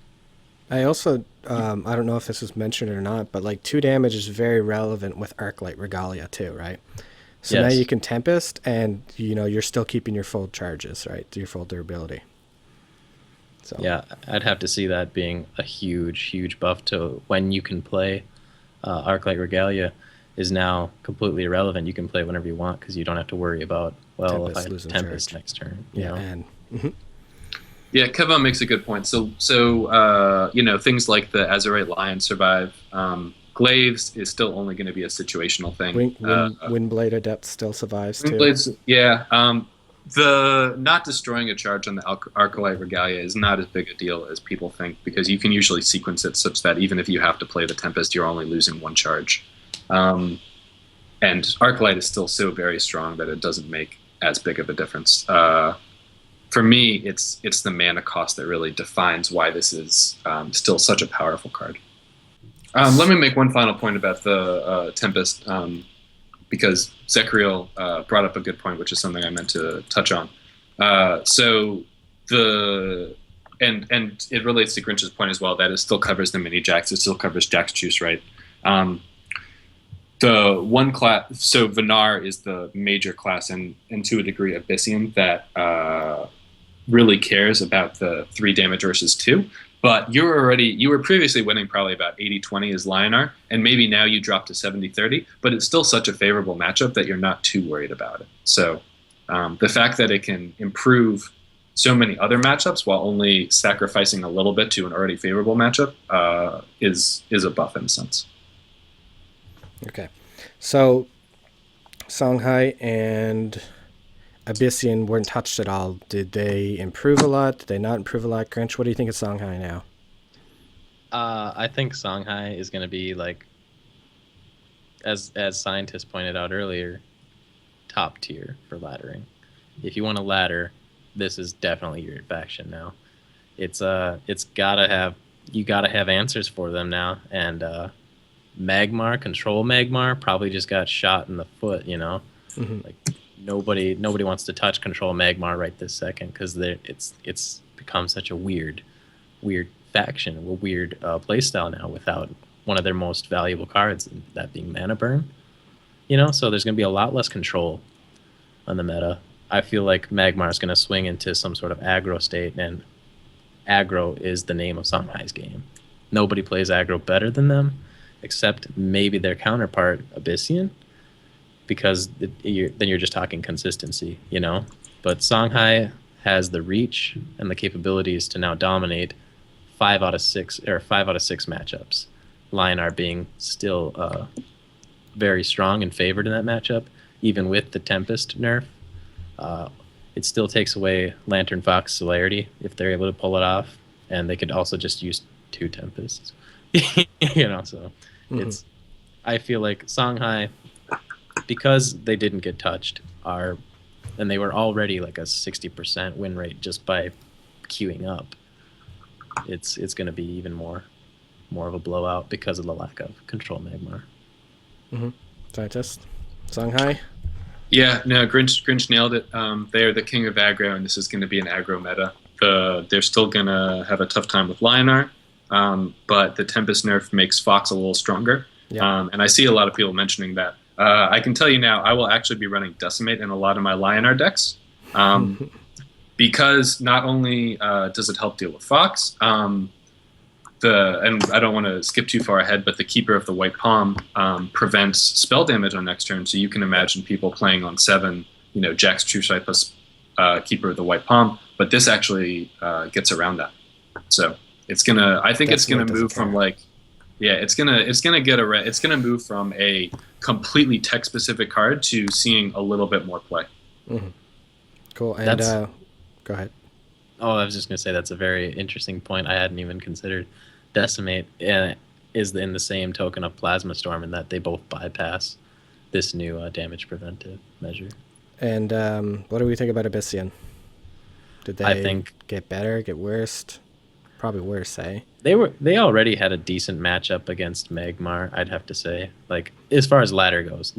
I also, I don't know if this was mentioned or not, but like 2 damage is very relevant with Arclight Regalia too, right? So yes. Now you can Tempest, and you're still keeping your full charges, right? Your full durability. So yeah, I'd have to see that being a huge, huge buff to when you can play. Arclight Regalia is now completely irrelevant. You can play whenever you want because you don't have to worry about if I Tempest next turn. Yeah, and yeah, Kevin makes a good point. So things like the Azurite Lion survive. Glaives is still only going to be a situational thing. Windblade Adept still survives too. Windblades, yeah. The not destroying a charge on the Arclight Regalia is not as big a deal as people think, because you can usually sequence it such that even if you have to play the Tempest, you're only losing one charge. And Arclight is still so very strong that it doesn't make as big of a difference. For me, it's the mana cost that really defines why this is still such a powerful card. Let me make one final point about the Tempest, because Zechariel brought up a good point, which is something I meant to touch on. So it relates to Grinch's point as well, that it still covers the mini jacks. It still covers Jack's Juice, right? The one class, so Vinar is the major class, and to a degree Abyssian, that really cares about the 3 damage versus 2. But you were previously winning probably about 80-20 as Lionar, and maybe now you drop to 70-30, but it's still such a favorable matchup that you're not too worried about it. So the fact that it can improve so many other matchups while only sacrificing a little bit to an already favorable matchup is a buff in a sense. Okay. So Songhai and Abyssian weren't touched at all. Did they improve a lot? Did they not improve a lot? Grinch, what do you think of Songhai now? I think Songhai is going to be like, as scientists pointed out earlier, top tier for laddering. If you want to ladder, this is definitely your faction now. You gotta have answers for them now, and Magmar, control Magmar, probably just got shot in the foot. Mm-hmm. Like nobody wants to touch control Magmar right this second, because it's become such a weird faction, a weird playstyle now without one of their most valuable cards, that being Mana Burn. So there's going to be a lot less control on the meta. I feel like Magmar is going to swing into some sort of aggro state, and aggro is the name of Songhai's game. Nobody plays aggro better than them, except maybe their counterpart, Abyssian, because then you're just talking consistency, But Songhai has the reach and the capabilities to now dominate 5 out of 6 matchups. Lionar being still very strong and favored in that matchup, even with the Tempest nerf. It still takes away Lantern Fox celerity if they're able to pull it off, and they could also just use 2 Tempests. So Mm-hmm. I feel like Songhai, because they didn't get touched, and they were already like a 60% win rate just by queuing up. It's going to be even more of a blowout because of the lack of control Magmar. Mm-hmm. Scientist, Songhai. Yeah, no, Grinch nailed it. They're the king of aggro, and this is going to be an aggro meta. They're still going to have a tough time with Lionar, but the Tempest nerf makes Fox a little stronger. Yeah. And I see a lot of people mentioning that. I can tell you now, I will actually be running Decimate in a lot of my Lionar decks, because not only does it help deal with Fox, and I don't want to skip too far ahead, but the Keeper of the White Palm prevents spell damage on next turn. So you can imagine people playing on 7, Jack's True Sight plus Keeper of the White Palm, but this actually gets around that. So it's gonna. I think it's gonna move from it's gonna move from a completely tech specific card to seeing a little bit more play. Mm-hmm. Cool. And go ahead. Oh, I was just gonna say that's a very interesting point I hadn't even considered. Decimate is in the same token of Plasma Storm, in that they both bypass this new damage preventive measure. And what do we think about Abyssian? Did they get better, get worse? Probably worse, eh? They already had a decent matchup against Magmar, I'd have to say. Like, as far as ladder goes,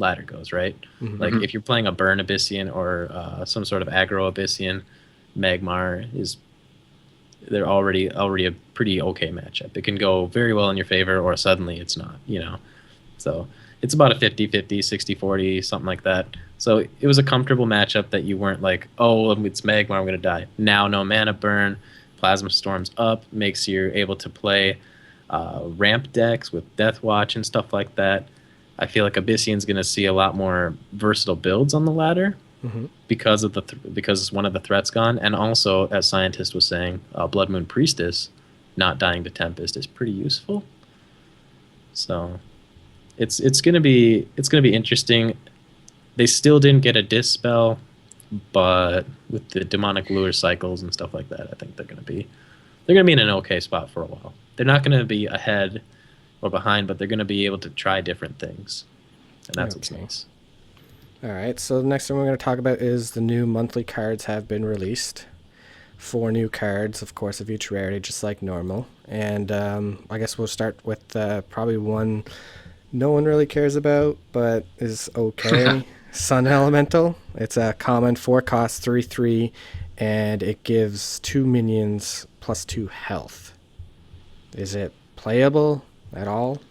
right? Mm-hmm. Like, if you're playing a Burn Abyssian or some sort of aggro Abyssian, Magmar they're already a pretty okay matchup. It can go very well in your favor, or suddenly it's not, So it's about a 50-50, 60-40, something like that. So it was a comfortable matchup that you weren't like, oh, it's Magmar, I'm going to die. Now, no Mana Burn, Plasma Storm's up, makes you able to play ramp decks with Death Watch and stuff like that. I feel like Abyssian's going to see a lot more versatile builds on the ladder. Mm-hmm. Because one of the threats gone, and also, as Scientist was saying, Blood Moon Priestess not dying to Tempest is pretty useful. So it's gonna be interesting. They still didn't get a Dispel, but with the demonic lure cycles and stuff like that, I think they're gonna be in an okay spot for a while. They're not gonna be ahead or behind, but they're gonna be able to try different things, and that's what's Okay. nice. All right. So the next thing we're going to talk about is the new monthly cards have been released. 4 new cards, of course, of each rarity, just like normal. And I guess we'll start with probably one no one really cares about, but is okay. Sun Elemental. It's a common 4 cost 3/3, and it gives 2 minions plus 2 health. Is it playable at all?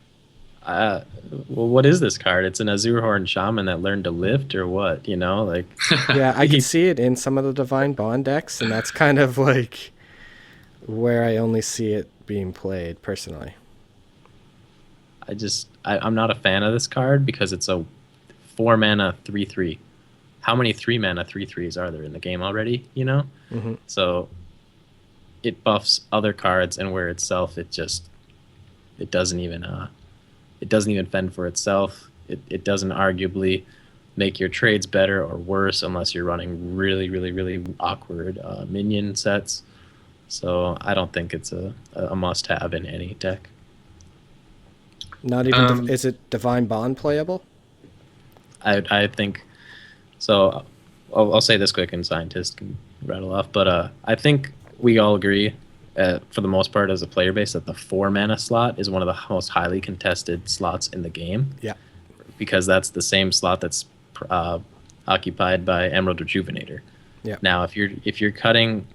Uh, well, what is this card? It's an Azurhorn Shaman that learned to lift, or what? Like Yeah, I can he, see it in some of the Divine Bond decks, and that's kind of like where I only see it being played personally. I'm not a fan of this card because it's a 4 mana 3/3. How many 3 mana 3/3s are there in the game already? Hmm. So it buffs other cards, and where itself it doesn't even fend for itself. It doesn't arguably make your trades better or worse unless you're running really, really, really awkward minion sets. So I don't think it's a must-have in any deck. Not even. Um, Is it Divine Bond playable? I think so. I'll say this quick, and scientists can rattle off. But I think we all agree, for the most part, as a player base, that the 4 mana slot is one of the most highly contested slots in the game, Yeah. because that's the same slot that's occupied by Emerald Rejuvenator. Yeah. Now, if you're putting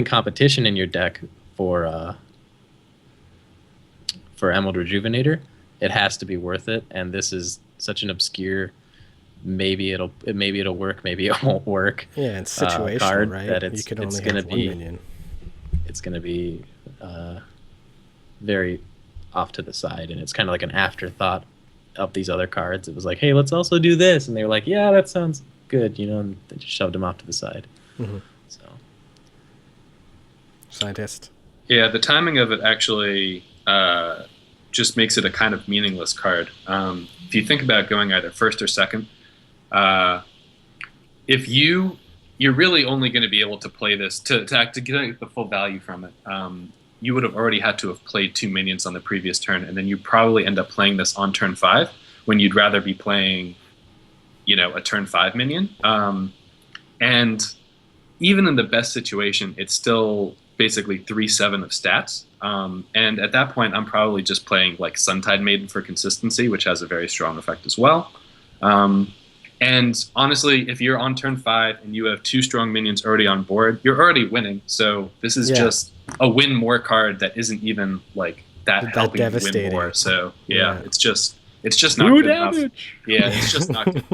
competition in your deck for Emerald Rejuvenator, it has to be worth it. And this is such an obscure, maybe it'll work, maybe it won't work. Yeah, and situational, Card right? that You could only gonna have one minion. it's gonna be very off to the side, and it's kind of like an afterthought of these other cards. It was like, hey, let's also do this, and they were like, yeah, that sounds good, and they just shoved them off to the side. Hmm. So Scientist. yeah, the timing of it actually just makes it a kind of meaningless card. If you think about going either first or second, uh, if you're really only going to be able to play this to get the full value from it. You would have already had to have played 2 minions on the previous turn, and then you probably end up playing this on turn 5 when you'd rather be playing, a turn 5 minion. And even in the best situation, it's still basically 3/7 of stats. And at that point, I'm probably just playing like Suntide Maiden for consistency, which has a very strong effect as well. And honestly, if you're on turn 5 and you have 2 strong minions already on board, you're already winning. So this is just a win more card that isn't even like that helping you win more. So yeah. it's just not good enough. Yeah, it's just not good.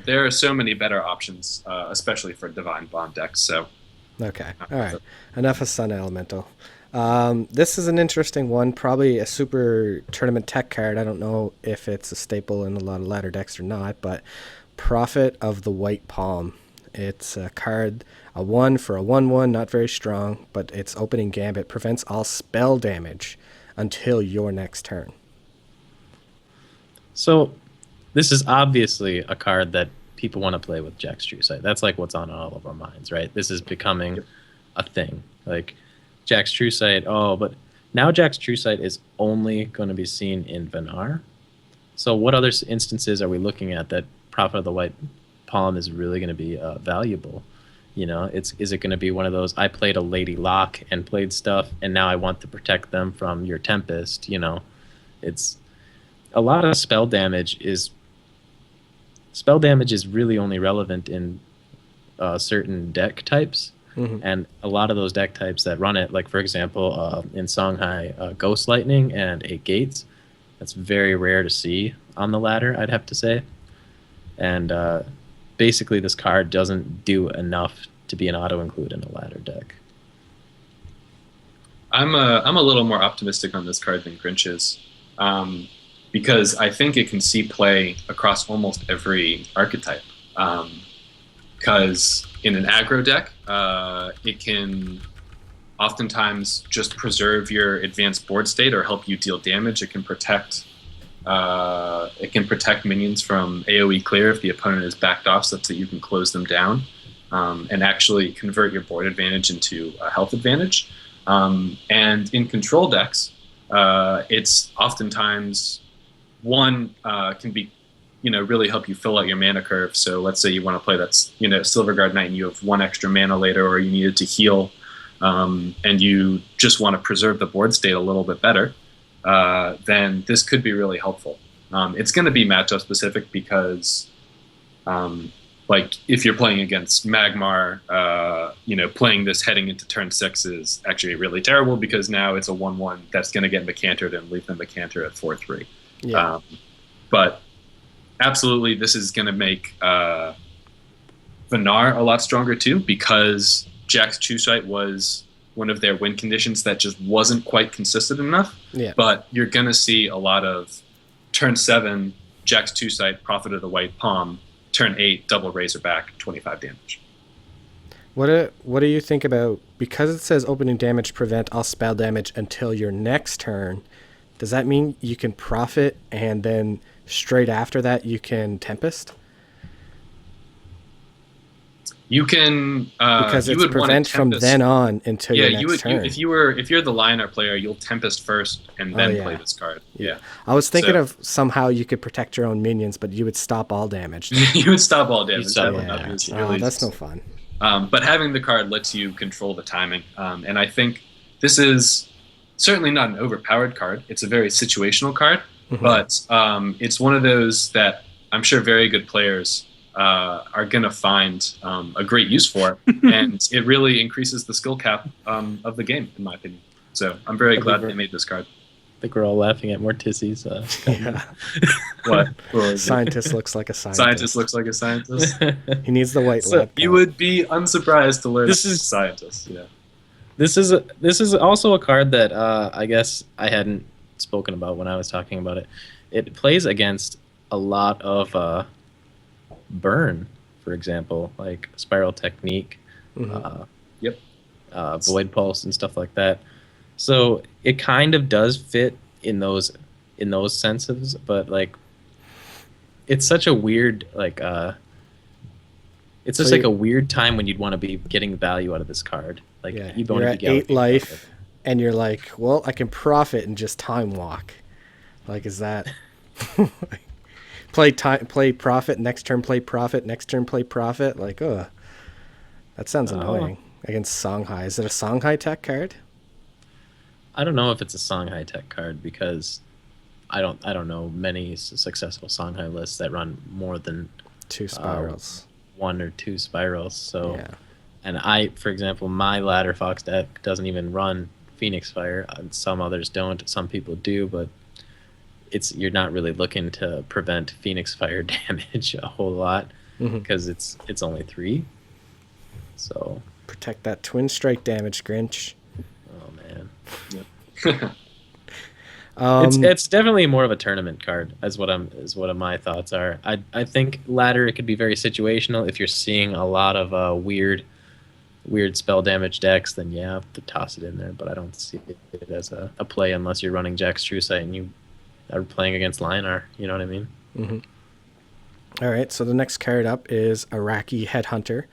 There are so many better options, especially for Divine Bond decks. So Okay. All right. Enough of Sun Elemental. This is an interesting one. Probably a super tournament tech card. I don't know if it's a staple in a lot of ladder decks or not, but Prophet of the White Palm. It's a card, a 1 for a 1/1, not very strong, but its opening gambit prevents all spell damage until your next turn. So this is obviously a card that people want to play with Jack's True Sight. That's like what's on all of our minds, right? This is becoming a thing. Like Jack's True Sight. Oh, but now Jack's True Sight is only going to be seen in Vanar. So what other instances are we looking at that Prophet of the White Palm is really going to be valuable? Is it going to be one of those, I played a Lady Locke and played stuff, and now I want to protect them from your Tempest? It's a lot of spell damage is really only relevant in certain deck types. Mm-hmm. And a lot of those deck types that run it, like for example, in Songhai, Ghost Lightning and 8 Gates, that's very rare to see on the ladder, I'd have to say. And basically, this card doesn't do enough to be an auto-include in a ladder deck. I'm a little more optimistic on this card than Grinch is, because I think it can see play across almost every archetype. Because in an aggro deck, it can oftentimes just preserve your advanced board state or help you deal damage. It can protect It can protect minions from AoE clear if the opponent is backed off, such that you can close them down and actually convert your board advantage into a health advantage. And in control decks, it's oftentimes one can be, really help you fill out your mana curve. So let's say you want to play that, Silverguard Knight, and you have one extra mana later, or you needed to heal, and you just want to preserve the board state a little bit better. Then this could be really helpful. It's going to be matchup specific because, if you're playing against Magmar, playing this heading into turn 6 is actually really terrible because now it's a 1/1 that's going to get Mecantered and leave them Mecanter at 4/3. Yeah. But absolutely, this is going to make Vanar a lot stronger too, because Jack's True Sight was one of their win conditions that just wasn't quite consistent enough. Yeah. But you're going to see a lot of turn 7, Jack's True Sight, Prophet of the White Palm, turn 8, double Razorback, 25 damage. What do you think about, because it says opening damage prevent all spell damage until your next turn, does that mean you can Prophet and then straight after that you can Tempest? You can because it's prevent from then on until your next turn. If you're the Lionar player, you'll Tempest first and then play this card. Yeah. I was thinking of somehow you could protect your own minions, but you would stop all damage. You would stop all damage. That's no fun. But having the card lets you control the timing, and I think this is certainly not an overpowered card. It's a very situational card, but it's one of those that I'm sure very good players are going to find a great use for, and it really increases the skill cap of the game, in my opinion. So I'm very glad they made this card. I think we're all laughing at Mortissy's. What? Scientist looks like a scientist. Scientist looks like a scientist. He needs the white lab. You would be unsurprised to learn this is scientist. Yeah. This is also a card that I guess I hadn't spoken about when I was talking about it. It plays against a lot of burn, for example, like Spiral Technique, Void Pulse, and stuff like that. So it kind of does fit in those senses, but like it's such a weird it's just like a weird time when you'd want to be getting value out of this card. Like you're at 8 life, and you're like, well, I can Profit and just Time Walk. Like, is that play Profit next turn? Play Profit next turn. Play Profit. Like, that sounds annoying against Songhai. Is it a Songhai tech card? I don't know if it's a Songhai tech card because I don't know many successful Songhai lists that run more than 2 spirals, 1 or 2 spirals. So, and for example, my Ladder Fox deck doesn't even run Phoenix Fire. Some others don't. Some people do, but you're not really looking to prevent Phoenix Fire damage a whole lot because it's only 3. So protect that Twin Strike damage, Grinch. Oh man. Yep. It's definitely more of a tournament card, is what my thoughts are. I think ladder, it could be very situational. If you're seeing a lot of weird spell damage decks, then you have to toss it in there. But I don't see it as a play unless you're running Jack's True Sight and you are playing against Lionar. You know what I mean? All right. So the next card up is Iraqi Headhunter.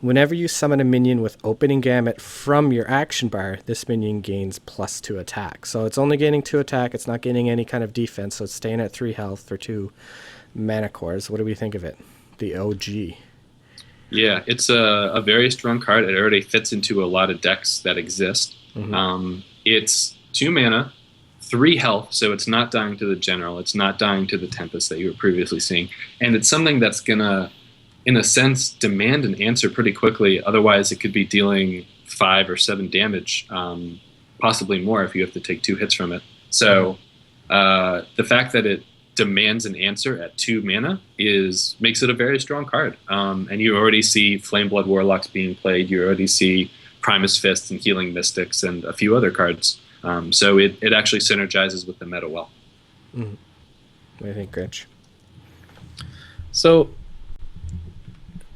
Whenever you summon a minion with opening gamut from your action bar, this minion gains +2 attack. So it's only gaining 2 attack. It's not gaining any kind of defense. So it's staying at 3 health for 2 mana cores. What do we think of it? The OG. Yeah, it's a very strong card. It already fits into a lot of decks that exist. It's 2 mana, 3 health, so it's not dying to the General. It's not dying to the Tempest that you were previously seeing. And it's something that's going to, in a sense, demand an answer pretty quickly. Otherwise, it could be dealing 5 or 7 damage, possibly more if you have to take 2 hits from it. So the fact that it demands an answer at 2 mana makes it a very strong card. And you already see Flameblood Warlocks being played. You already see Primus Fist and Healing Mystics and a few other cards. So it actually synergizes with the meta well. What do you think, Grinch? So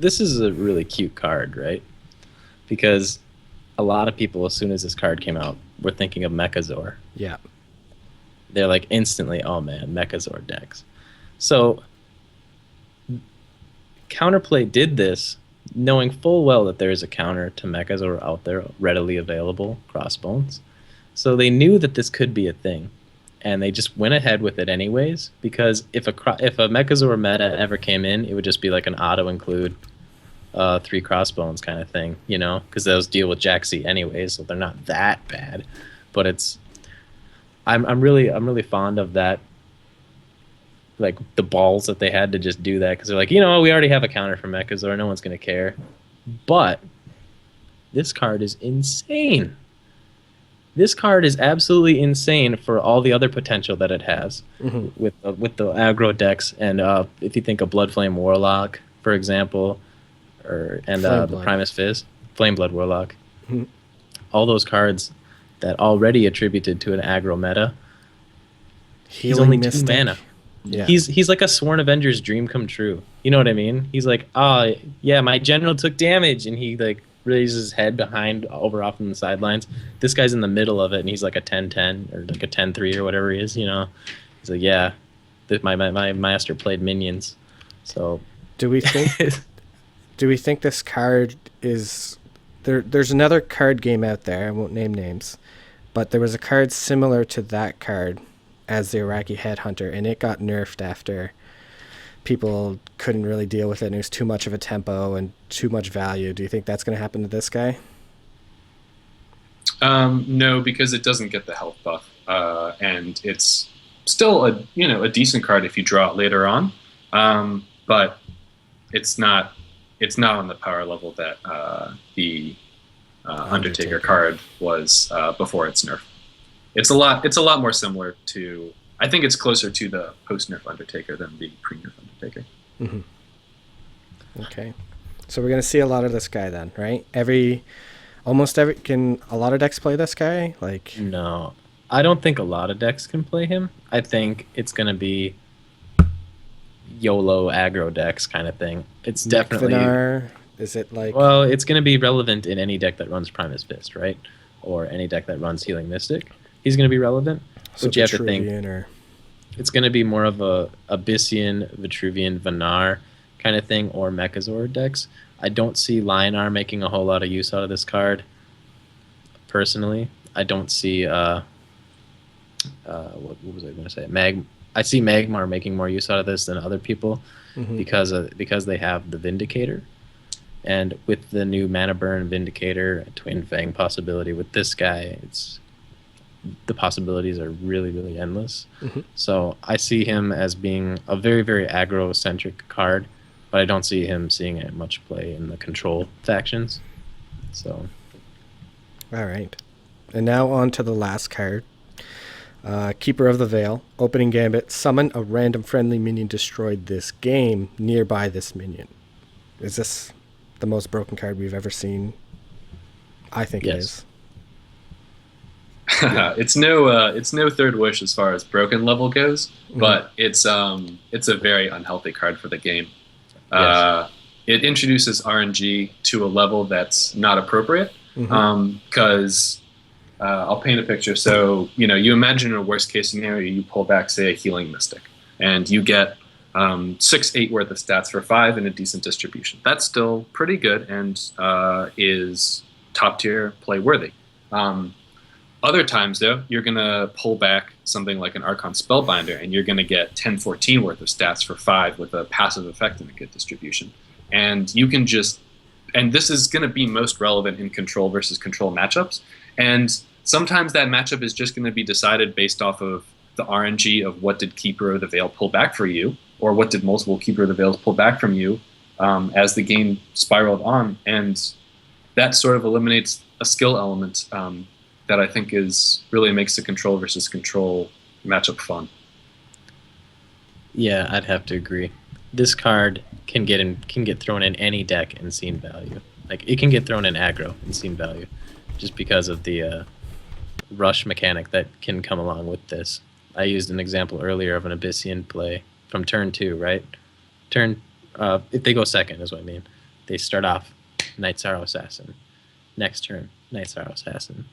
this is a really cute card, right? Because a lot of people, as soon as this card came out, were thinking of Mechazor. Yeah. they're like instantly, oh man, Mechazord decks. So Counterplay did this knowing full well that there is a counter to Mechazord out there readily available, Crossbones. So they knew that this could be a thing, and they just went ahead with it anyways. Because if a Mechazord meta ever came in, it would just be like an auto include 3 Crossbones kind of thing, you know, because those deal with Jaxi anyways, so they're not that bad. But I'm really fond of that, like the balls that they had to just do that, because they're like, we already have a counter for Mechazord, no one's gonna care. But this card is insane. This card is absolutely insane for all the other potential that it has with the aggro decks. And if you think of Bloodflame Warlock, for example, the Primus Fizz, Flameblood Warlock, all those cards that already attributed to an aggro meta. He's only Mystic. 2 mana. Yeah. He's like a Sworn Avenger's dream come true. You know what I mean? He's like, oh yeah, my general took damage, and he like raises his head behind over off on the sidelines. This guy's in the middle of it, and he's like a 10-10 or like a 10-3 or whatever he is. He's like, yeah, my master played minions. So do we think this card is there? There's another card game out there. I won't name names, but there was a card similar to that card as the Iraqi Headhunter, and it got nerfed after people couldn't really deal with it, and it was too much of a tempo and too much value. Do you think that's going to happen to this guy? No, because it doesn't get the health buff, and it's still a decent card if you draw it later on, but it's not on the power level that the Undertaker card was before its nerf. It's a lot more similar to. I think it's closer to the post-nerf Undertaker than the pre-nerf Undertaker. Okay, so we're gonna see a lot of this guy then, right? Can a lot of decks play this guy? Like, no, I don't think a lot of decks can play him. I think it's gonna be YOLO aggro decks kind of thing. It's definitely. Is it like? Well, it's gonna be relevant in any deck that runs Primus Fist, right? Or any deck that runs Healing Mystic. He's gonna be relevant. But you have to think it's going to be more of a Abyssian, Vitruvian, Vanar kind of thing, or Mechazord decks. I don't see Lionar making a whole lot of use out of this card. Personally, I don't see what was I going to say? I see Magmar making more use out of this than other people because they have the Vindicator, and with the new Mana Burn Vindicator, Twin Fang possibility with this guy, the possibilities are really, really endless. So I see him as being a very, very aggro-centric card, but I don't see him seeing it much play in the control factions. So, all right. And now on to the last card. Keeper of the Veil. Opening gambit. Summon a random friendly minion destroyed this game nearby this minion. Is this the most broken card we've ever seen? I think it is. It's no third wish as far as broken level goes, but it's a very unhealthy card for the game. It introduces RNG to a level that's not appropriate because I'll paint a picture. So you imagine in a worst case scenario, you pull back, say, a Healing Mystic, and you get 6-8 worth of stats for 5 and a decent distribution. That's still pretty good and is top tier play worthy. Other times, though, you're going to pull back something like an Archon Spellbinder, and you're going to get 10-14 worth of stats for 5 with a passive effect and a good distribution. And you can and this is going to be most relevant in control versus control matchups. And sometimes that matchup is just going to be decided based off of the RNG of what did Keeper of the Veil pull back for you, or what did multiple Keeper of the Veils pull back from you as the game spiraled on. And that sort of eliminates a skill element that I think really makes the control versus control matchup fun. Yeah, I'd have to agree. This card can get thrown in any deck and seen value. Like, it can get thrown in aggro and seen value, just because of the rush mechanic that can come along with this. I used an example earlier of an Abyssian play from turn 2, right? If they go second is what I mean. They start off Night Sorrow Assassin. Next turn, Night Sorrow Assassin.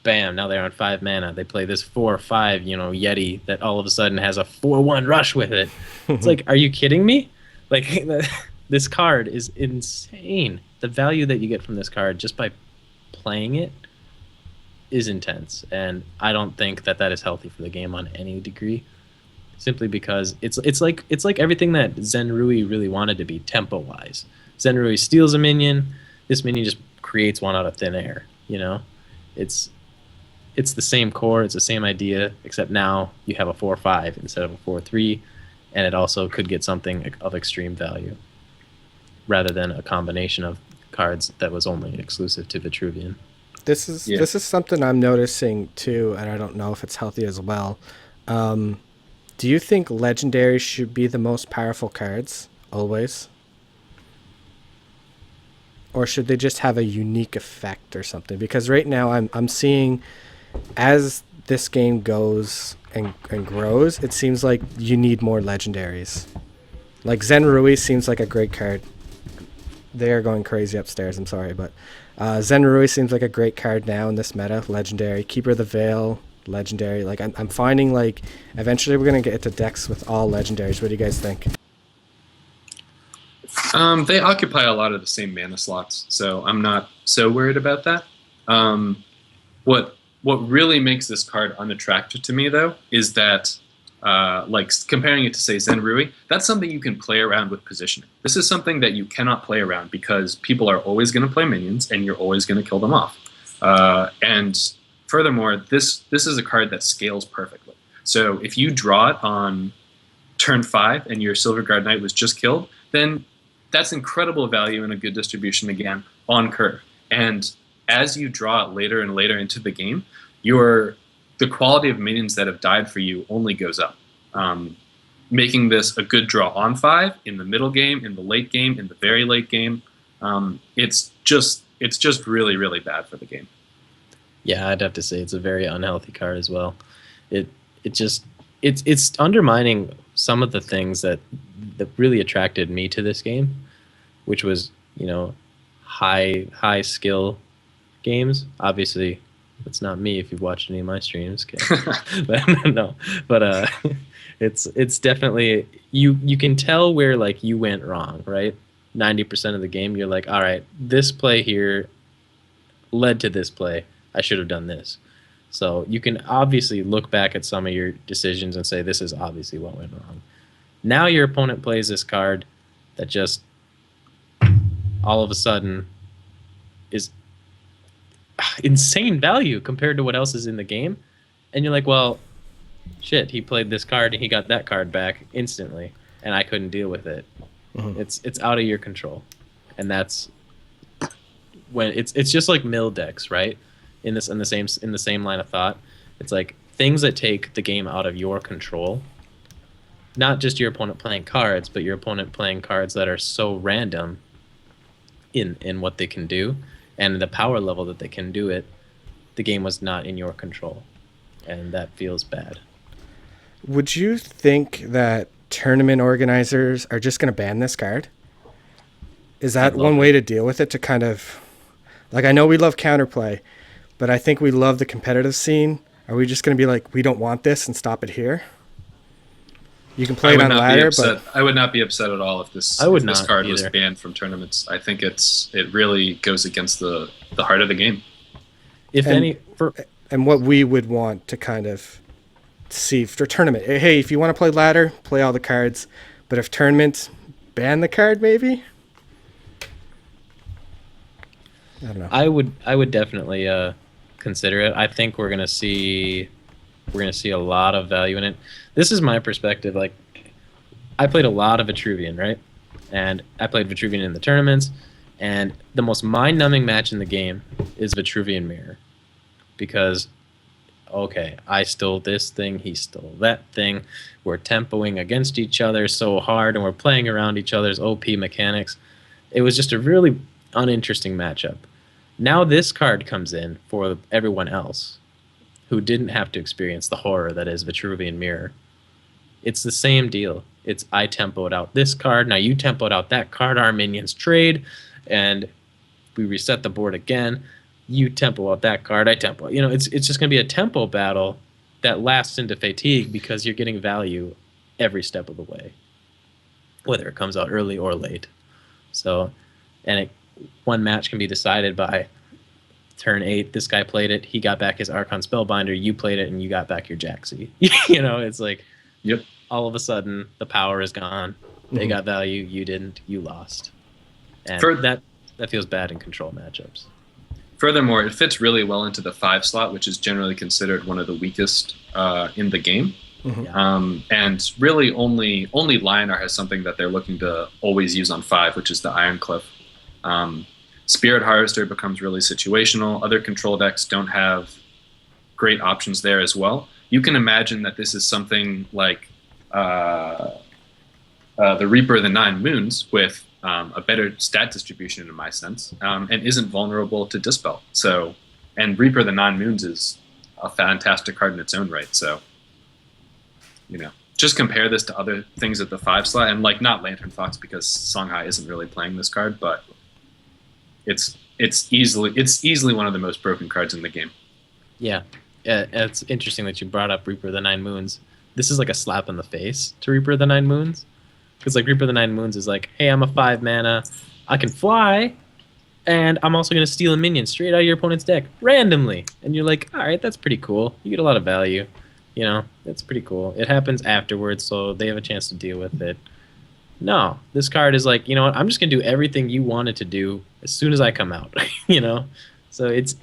bam, now they're on 5 mana. They play this 4/5, Yeti that all of a sudden has a 4/1 rush with it. It's like, are you kidding me? Like, this card is insane. The value that you get from this card just by playing it is intense, and I don't think that is healthy for the game on any degree. Simply because it's like everything that Zenrui really wanted to be tempo wise. Zenrui steals a minion. This minion just creates one out of thin air. It's it's the same core. It's the same idea, except now you have a 4/5 instead of a 4/3, and it also could get something of extreme value, rather than a combination of cards that was only exclusive to Vitruvian. This is something I'm noticing too, and I don't know if it's healthy as well. Do you think legendaries should be the most powerful cards always? Or should they just have a unique effect or something? Because right now I'm seeing, as this game goes and grows, it seems like you need more legendaries. Like Zenrui seems like a great card. They are going crazy upstairs, I'm sorry, but Zenrui seems like a great card now in this meta. Legendary. Keeper of the Veil, legendary. Like I'm finding like eventually we're gonna get to decks with all legendaries. What do you guys think? They occupy a lot of the same mana slots, so I'm not so worried about that. What really makes this card unattractive to me, though, is that, like comparing it to say Zenrui, that's something you can play around with positioning. This is something that you cannot play around because people are always going to play minions, and you're always going to kill them off. And furthermore, this is a card that scales perfectly. So if you draw it on turn 5 and your Silverguard Knight was just killed, then that's incredible value and a good distribution again on curve. And as you draw it later and later into the game, the quality of minions that have died for you only goes up, making this a good draw on 5, in the middle game, in the late game, in the very late game. It's just really, really bad for the game. Yeah, I'd have to say it's a very unhealthy card as well. It's undermining some of the things that really attracted me to this game, which was, high skill games. Obviously, it's not me if you've watched any of my streams. No, but it's definitely you can tell where like you went wrong, right? 90% of the game, you're like, all right, this play here led to this play. I should have done this. So you can obviously look back at some of your decisions and say, this is obviously what went wrong. Now your opponent plays this card that just all of a sudden is insane value compared to what else is in the game. And you're like, well, shit, he played this card and he got that card back instantly, and I couldn't deal with it. Mm-hmm. It's out of your control. And that's when it's just like mill decks, right? In the same line of thought. It's like things that take the game out of your control. Not just your opponent playing cards, but your opponent playing cards that are so random in what they can do and the power level that they can do it. The game was not in your control, and that feels bad. Would you think that tournament organizers are just going to ban this card? Is that one way to deal with it, to kind of, like, I know we love counterplay, but I think we love the competitive scene. Are we just going to be like, we don't want this and stop it here? You can play it on ladder, but I would not be upset at all if this card was banned from tournaments. I think it really goes against the heart of the game. And what we would want to kind of see for tournament. Hey, if you want to play ladder, play all the cards. But if tournament, ban the card maybe? I don't know. I would definitely consider it. I think we're gonna see a lot of value in it. This is my perspective. Like, I played a lot of Vitruvian, right? And I played Vitruvian in the tournaments, and the most mind-numbing match in the game is Vitruvian Mirror. Because, okay, I stole this thing, he stole that thing, we're tempoing against each other so hard, and we're playing around each other's OP mechanics. It was just a really uninteresting matchup. Now this card comes in for everyone else who didn't have to experience the horror that is Vitruvian Mirror. It's the same deal. It's I tempoed out this card, now you tempoed out that card, our minions trade, and we reset the board again. you tempo out that card, I tempo. It's just going to be a tempo battle that lasts into fatigue because you're getting value every step of the way, whether it comes out early or late. So, one match can be decided by turn 8. This guy played it, he got back his Archon Spellbinder. You played it, and you got back your Jaxi. It's like, Yep. all of a sudden the power is gone. They got value, you didn't. You lost, and that feels bad in control matchups. Furthermore, it fits really well into the 5 slot, which is generally considered one of the weakest in the game. And really only Lionar has something that they're looking to always use on 5, which is the Iron Cliff. Spirit Harvester becomes really situational. Other control decks don't have great options there as well. You can imagine that this is something like the Reaper of the Nine Moons with a better stat distribution in my sense, and isn't vulnerable to Dispel. So, and Reaper of the Nine Moons is a fantastic card in its own right. So, just compare this to other things at the 5 slot, and like not Lantern Fox because Songhai isn't really playing this card, but it's easily one of the most broken cards in the game. Yeah, it's interesting that you brought up Reaper of the Nine Moons. This is like a slap in the face to Reaper of the Nine Moons. Because like Reaper of the Nine Moons is like, hey, I'm a 5 mana, I can fly, and I'm also going to steal a minion straight out of your opponent's deck randomly. And you're like, all right, that's pretty cool. You get a lot of value. That's pretty cool. It happens afterwards, so they have a chance to deal with it. No, this card is like, you know what? I'm just going to do everything you wanted to do as soon as I come out. So it's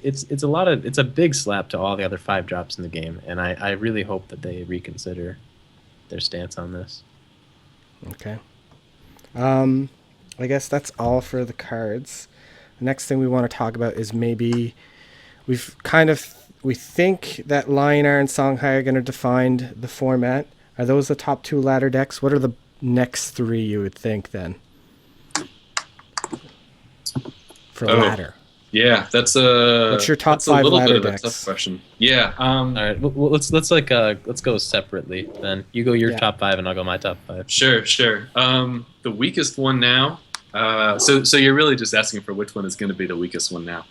a big slap to all the other 5 drops in the game, and I really hope that they reconsider their stance on this. Okay. I guess that's all for the cards. The next thing we want to talk about is maybe we think that Lionar and Songhai are going to define the format. Are those the top 2 ladder decks? What are the next 3 you would think then? For ladder. Yeah, that's what's your top 5 ladder decks? Tough question. Yeah. All right. Well, let's go separately then. You go your top 5, and I'll go my top 5. Sure. The weakest one now. So you're really just asking for which one is going to be the weakest one now.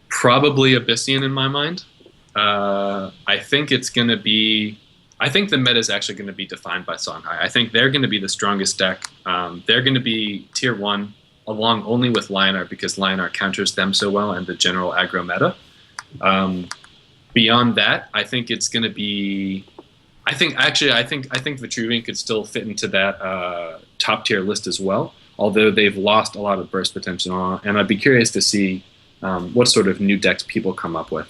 Probably Abyssian in my mind. I think it's going to be. I think the meta is actually going to be defined by Songhai. I think they're going to be the strongest deck. They're going to be tier 1. Along only with Lionar because Lionar counters them so well and the general aggro meta. Beyond that, I think it's going to be. I think Vitruvian could still fit into that top tier list as well. Although they've lost a lot of burst potential, and I'd be curious to see what sort of new decks people come up with.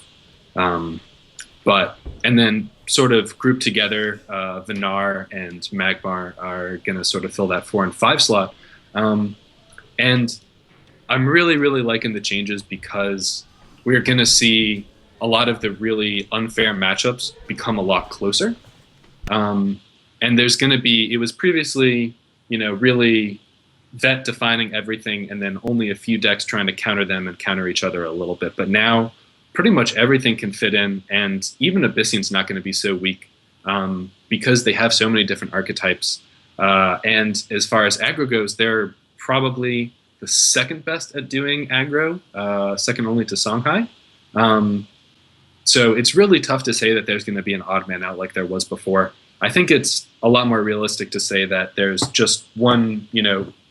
And then sort of group together, Vinar and Magmar are going to sort of fill that 4 and 5 slot. And I'm really, really liking the changes because we're going to see a lot of the really unfair matchups become a lot closer. And there's going to be, it was previously, really vet defining everything and then only a few decks trying to counter them and counter each other a little bit. But now pretty much everything can fit in, and even Abyssian's not going to be so weak because they have so many different archetypes. And as far as aggro goes, they're probably the second best at doing aggro, second only to Songhai. So it's really tough to say that there's going to be an odd man out like there was before. I think it's a lot more realistic to say that there's just one,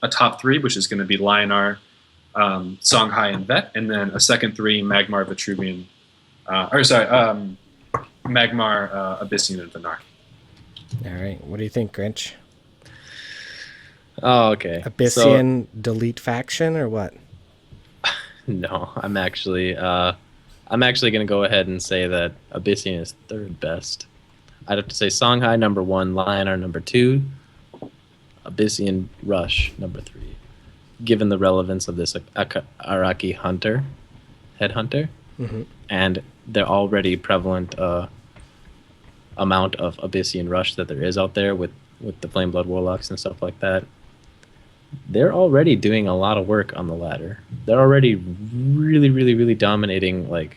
a top 3, which is going to be Lionar, Songhai, and Vet, and then a second 3, Magmar, Vitruvian, Magmar, Abyssian, and Vinar. All right. What do you think, Grinch? Oh, okay. Abyssian delete faction or what? No, I'm actually going to go ahead and say that Abyssian is 3rd best. I'd have to say Songhai number 1, Lionar number 2, Abyssian Rush number 3. Given the relevance of this Araki hunter, headhunter, and the already prevalent amount of Abyssian Rush that there is out there with the Flameblood Warlocks and stuff like that, they're already doing a lot of work on the ladder. They're already really, really, really dominating like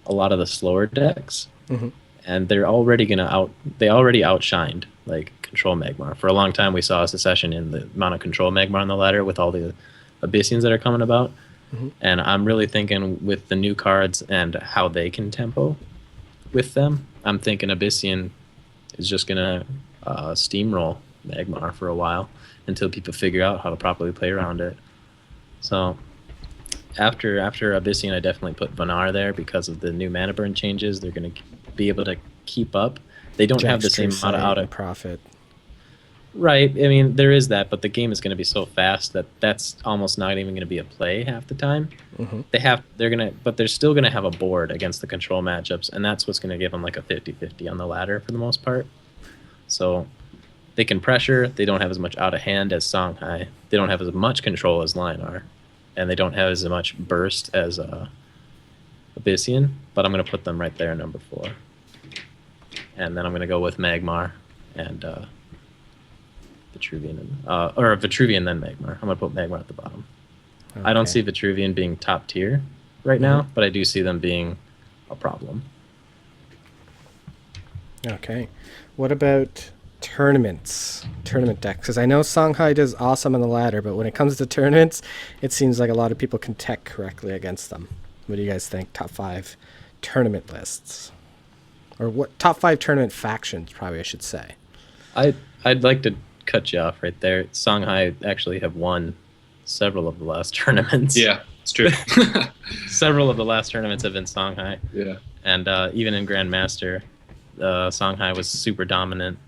a lot of the slower decks, and they're already they already outshined like Control Magmar. For a long time, we saw a secession in the amount of Control Magmar on the ladder with all the Abyssians that are coming about. And I'm really thinking with the new cards and how they can tempo with them, I'm thinking Abyssian is just going to steamroll Magmar for a while until people figure out how to properly play around it. So after Abyssian, I definitely put Vanar there because of the new mana burn changes. They're going to be able to keep up. They don't have the same amount of and profit. Right. I mean, there is that, but the game is going to be so fast that that's almost not even going to be a play half the time. But they're still going to have a board against the control matchups, and that's what's going to give them like a 50-50 on the ladder for the most part. So they can pressure. They don't have as much out of hand as Songhai. They don't have as much control as Lion-R, and they don't have as much burst as Abyssian. But I'm going to put them right there, number 4, and then I'm going to go with Magmar and Vitruvian, or Vitruvian then Magmar. I'm going to put Magmar at the bottom. Okay. I don't see Vitruvian being top tier right now, but I do see them being a problem. Okay. What about tournament decks? Because I know Songhai does awesome on the ladder, but when it comes to tournaments, it seems like a lot of people can tech correctly against them. What do you guys think? Top 5 tournament lists? Or what top 5 tournament factions, probably I should say. I'd like to cut you off right there. Songhai actually have won several of the last tournaments. Yeah, it's true. Several of the last tournaments have been Songhai. Yeah. And even in Grandmaster, Songhai was super dominant.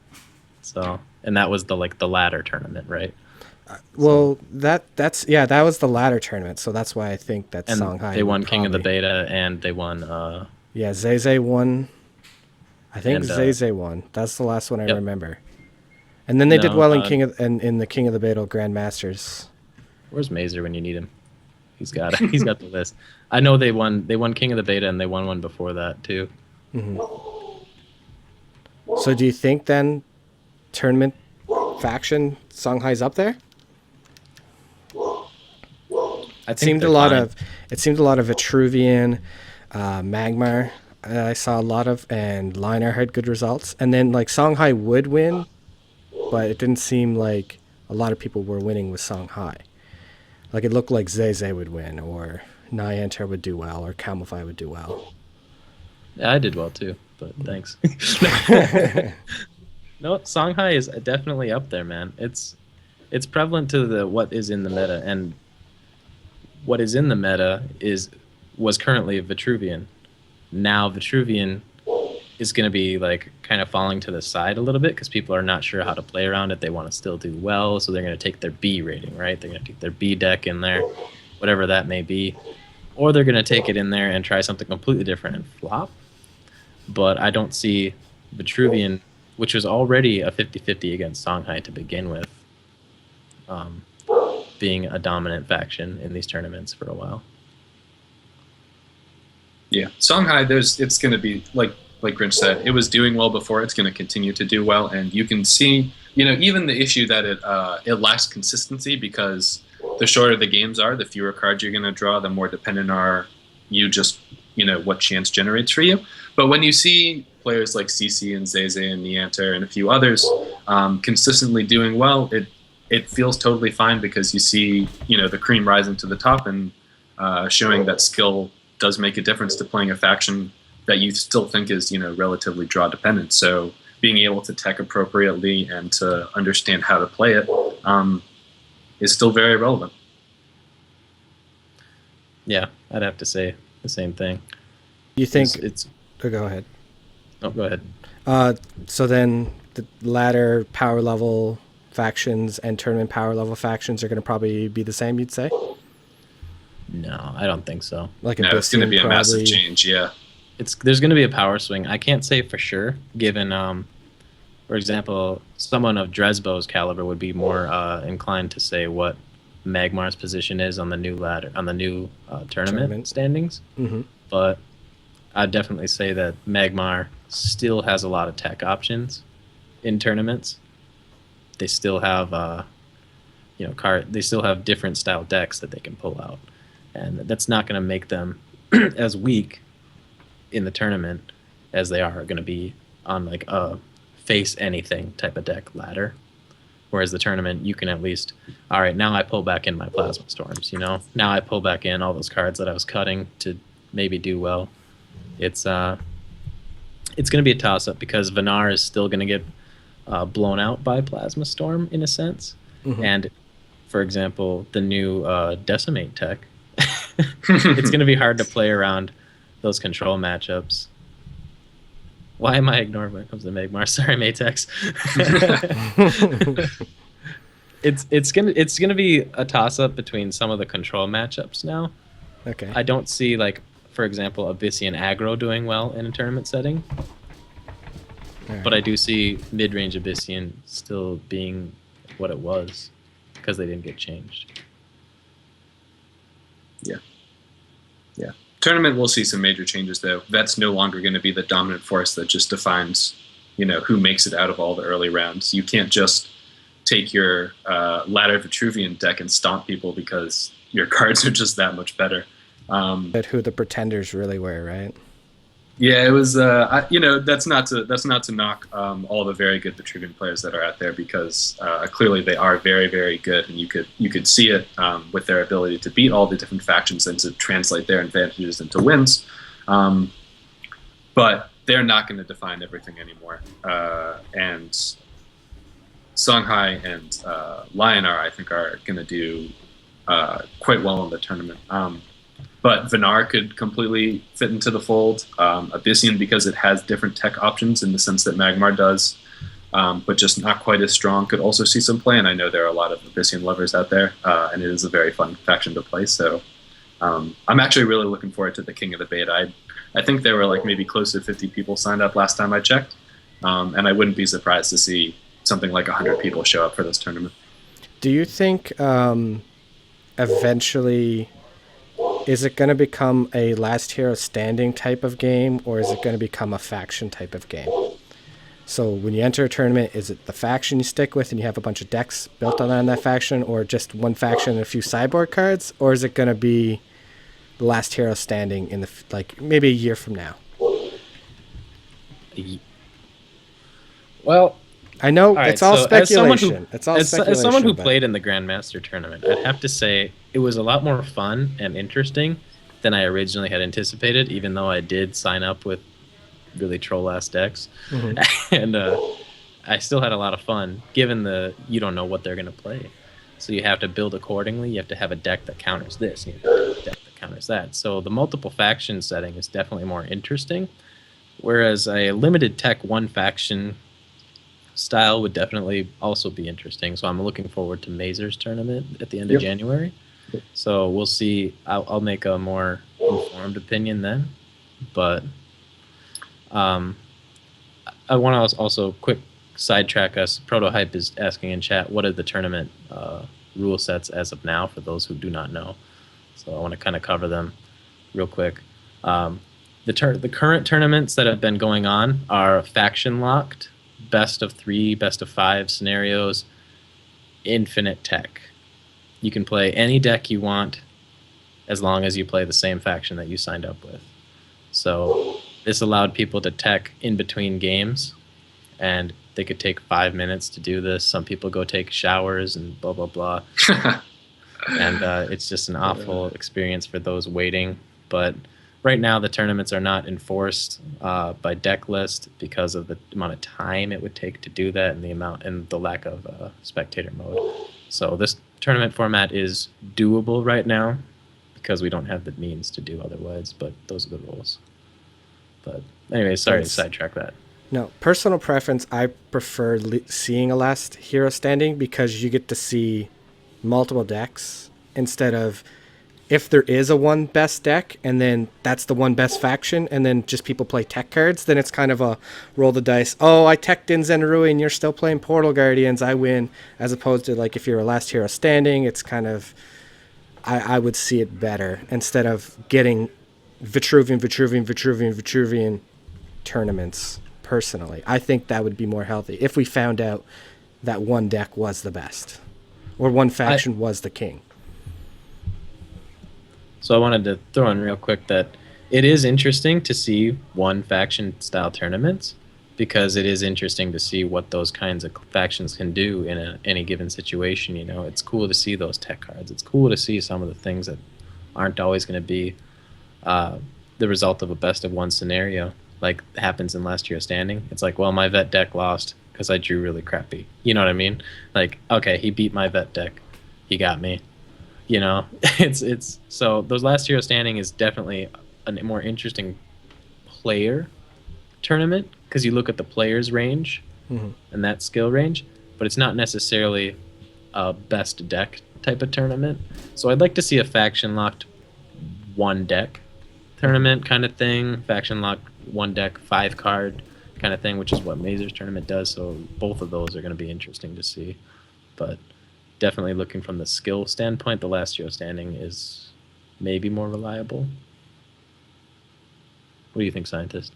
So, and that was the ladder tournament, right? Well, that was the ladder tournament, so that's why I think that Songhai. They won King of the Beta, and they won. Zay won. I think Zay won. That's the last one I remember. And then they did well in in the King of the Beta Grandmasters. Where's Mazer when you need him? He's got the list. I know they won King of the Beta, and they won one before that too. Mm-hmm. So do you think then tournament faction Songhai's up there? It seemed a lot of Vitruvian, Magmar. I saw a lot of, and Lion-R had good results, and then like Songhai would win, but it didn't seem like a lot of people were winning with Songhai. Like it looked like Zay would win, or Niantic would do well, or Camouflage would do well. Yeah, I did well too, but thanks. No, Songhai is definitely up there, man. It's prevalent to what is in the meta, and what is in the meta was currently Vitruvian. Now Vitruvian is going to be like kind of falling to the side a little bit because people are not sure how to play around it. They want to still do well, so they're going to take their B rating, right? They're going to take their B deck in there, whatever that may be, or they're going to take it in there and try something completely different and flop. But I don't see Vitruvian, which was already a 50-50 against Songhai to begin with, being a dominant faction in these tournaments for a while. Yeah, Songhai, it's going to be like Grinch said, it was doing well before. It's going to continue to do well, and you can see, even the issue that it lacks consistency because the shorter the games are, the fewer cards you're going to draw, the more dependent are you just what chance generates for you. But when you see players like CC and Zay and Niantic and a few others consistently doing well, it feels totally fine because you see the cream rising to the top and showing that skill does make a difference to playing a faction that you still think is relatively draw dependent. So being able to tech appropriately and to understand how to play it is still very relevant. Yeah, I'd have to say the same thing. You think it's go ahead. Oh, go ahead. So then the ladder power level factions and tournament power level factions are going to probably be the same, you'd say? No, I don't think so. No, it's going to be a massive change, yeah. There's going to be a power swing. I can't say for sure, given, for example, someone of Dresbo's caliber would be more inclined to say what Magmar's position is on the new ladder, on the new tournament standings. Mm-hmm. But I'd definitely say that Magmar still has a lot of tech options in tournaments. They still have, they still have different style decks that they can pull out, and that's not going to make them as weak in the tournament as they are going to be on like a face anything type of deck ladder, Whereas the tournament, you can at least, all right, now I pull back in my Plasma Storms, you know? Now I pull back in all those cards that I was cutting to maybe do well. It's going to be a toss-up because Vanar is still going to get blown out by Plasma Storm in a sense. Mm-hmm. And, for example, the new Decimate tech, it's going to be hard to play around those control matchups. Why am I ignoring when it comes to Magmar? Sorry, Matex. it's gonna be a toss up between some of the control matchups now. Okay. I don't see, like, for example, Abyssian aggro doing well in a tournament setting. Right. But I do see mid-range Abyssian still being what it was because they didn't get changed. Yeah. Tournament, we'll see some major changes, though. That's no longer going to be the dominant force that just defines, who makes it out of all the early rounds. You can't just take your Ladder Vitruvian deck and stomp people because your cards are just that much better. But who the pretenders really were, right? Yeah, it was. That's not to knock all the very good Vitruvian players that are out there, because clearly they are very, very good, and you could see it with their ability to beat all the different factions and to translate their advantages into wins. But they're not going to define everything anymore. And Songhai and Lionar, I think, are going to do quite well in the tournament. But Vanar could completely fit into the fold. Abyssian, because it has different tech options in the sense that Magmar does, but just not quite as strong, could also see some play. And I know there are a lot of Abyssian lovers out there, and it is a very fun faction to play. So I'm actually really looking forward to the King of the Beta. I think there were like maybe close to 50 people signed up last time I checked, and I wouldn't be surprised to see something like 100 people show up for this tournament. Do you think eventually... is it going to become a last hero standing type of game, or is it going to become a faction type of game? So when you enter a tournament, is it the faction you stick with and you have a bunch of decks built on that faction, or just one faction and a few sideboard cards? Or is it going to be the last hero standing in maybe a year from now? Well, I know it's all speculation. As someone who played in the Grandmaster tournament, I'd have to say it was a lot more fun and interesting than I originally had anticipated, even though I did sign up with really troll-ass decks. Mm-hmm. And I still had a lot of fun, given you don't know what they're going to play. So you have to build accordingly. You have to have a deck that counters this, and you have to have a deck that counters that. So the multiple faction setting is definitely more interesting, whereas a limited tech one faction style would definitely also be interesting. So I'm looking forward to Mazer's tournament at the end of January. So we'll see. I'll make a more informed opinion then. But I want to also quick sidetrack us. Protohype is asking in chat, what are the tournament rule sets as of now for those who do not know? So I want to kind of cover them real quick. The current tournaments that have been going on are faction locked, best of 3, best of 5 scenarios, infinite tech. You can play any deck you want as long as you play the same faction that you signed up with. So this allowed people to tech in between games, and they could take 5 minutes to do this. Some people go take showers and blah, blah, blah. And it's just an awful experience for those waiting. But right now, the tournaments are not enforced by deck list because of the amount of time it would take to do that and the lack of spectator mode. So this tournament format is doable right now because we don't have the means to do otherwise, but those are the rules. But anyway, sorry to sidetrack that. No, personal preference, I prefer seeing a last hero standing because you get to see multiple decks instead of if there is a one best deck and then that's the one best faction and then just people play tech cards, then it's kind of a roll the dice. Oh, I teched in Zenrui and you're still playing Portal Guardians, I win. As opposed to like if you're a last hero standing, it's kind of, I would see it better instead of getting Vitruvian tournaments personally. I think that would be more healthy if we found out that one deck was the best or one faction was the king. So I wanted to throw in real quick that it is interesting to see one faction style tournaments, because it is interesting to see what those kinds of factions can do in any given situation. You know, it's cool to see those tech cards. It's cool to see some of the things that aren't always going to be uh, the result of a best of one scenario, like happens in Last Hero Standing. It's like, well, my vet deck lost because I drew really crappy. You know what I mean? Like, okay, he beat my vet deck, he got me. You know, it's so those Last Hero Standing is definitely a more interesting player tournament because you look at the player's range and that skill range, but it's not necessarily a best deck type of tournament. So I'd like to see a faction locked one deck tournament kind of thing, faction locked one deck 5 card kind of thing, which is what Mazer's tournament does. So both of those are going to be interesting to see, but definitely looking from the skill standpoint, the Last Hero Standing is maybe more reliable. What do you think, Scientist?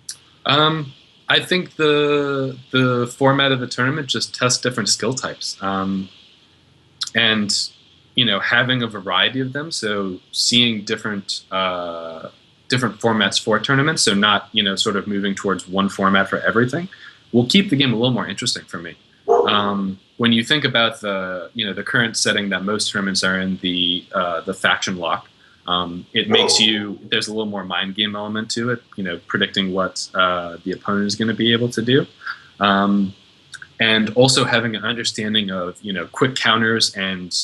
I think the format of the tournament just tests different skill types, and having a variety of them. So seeing different formats for tournaments. So not sort of moving towards one format for everything will keep the game a little more interesting for me. When you think about the current setting that most tournaments are in, the faction lock. It makes there's a little more mind game element to it, predicting what the opponent is going to be able to do. And also having an understanding of, quick counters and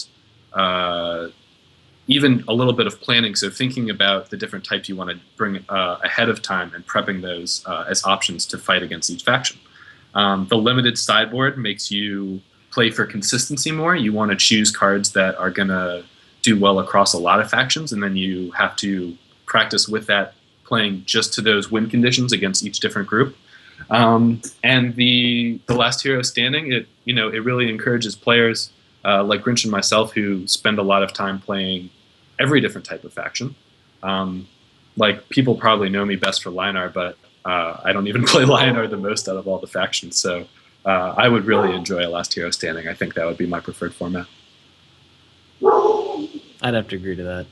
even a little bit of planning. So thinking about the different types you want to bring ahead of time and prepping those as options to fight against each faction. The limited sideboard makes you play for consistency more. You want to choose cards that are going to do well across a lot of factions, and then you have to practice with that, playing just to those win conditions against each different group. And the Last Hero Standing, it really encourages players like Grinch and myself who spend a lot of time playing every different type of faction. Like people probably know me best for Lion-R, but I don't even play Lion-R the most out of all the factions. So I would really enjoy a Last Hero Standing. I think that would be my preferred format. I'd have to agree to that.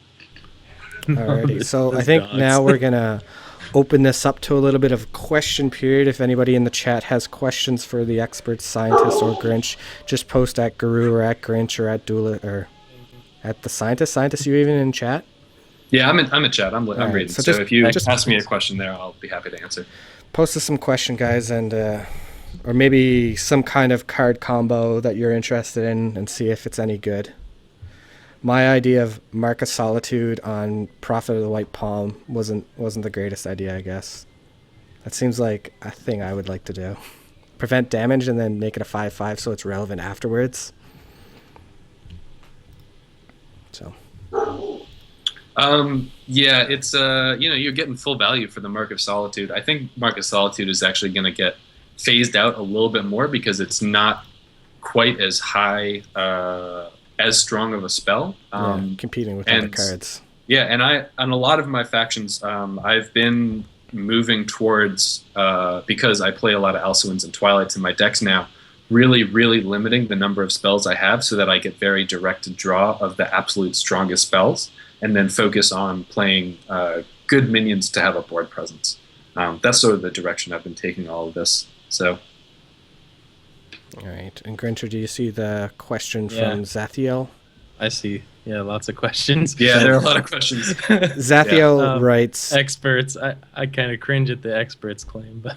Alrighty, so I think now we're going to open this up to a little bit of question period. If anybody in the chat has questions for the experts, Scientist or Grinch, just post at Guru or at Grinch or at Duelyst or at the Scientist. Scientist, you even in chat? Yeah, I'm in chat. I'm reading. So if you ask me a question there, I'll be happy to answer. Post us some question, guys, and or maybe some kind of card combo that you're interested in, and see if it's any good. My idea of Mark of Solitude on Prophet of the White Palm wasn't the greatest idea, I guess. That seems like a thing I would like to do. Prevent damage and then make it a 5/5 so it's relevant afterwards. So. Yeah, it's you're getting full value for the Mark of Solitude. I think Mark of Solitude is actually going to get phased out a little bit more because it's not quite as high. As strong of a spell, competing with other cards. Yeah, and a lot of my factions, I've been moving towards because I play a lot of Alcuins and Twilights in my decks now. Really, really limiting the number of spells I have so that I get very direct draw of the absolute strongest spells, and then focus on playing good minions to have a board presence. That's sort of the direction I've been taking all of this. So. All right. And Grincher, do you see the question from Zathiel? I see. Yeah, lots of questions. Yeah, there are a lot of questions. Zathiel writes... Experts. I kind of cringe at the experts claim. But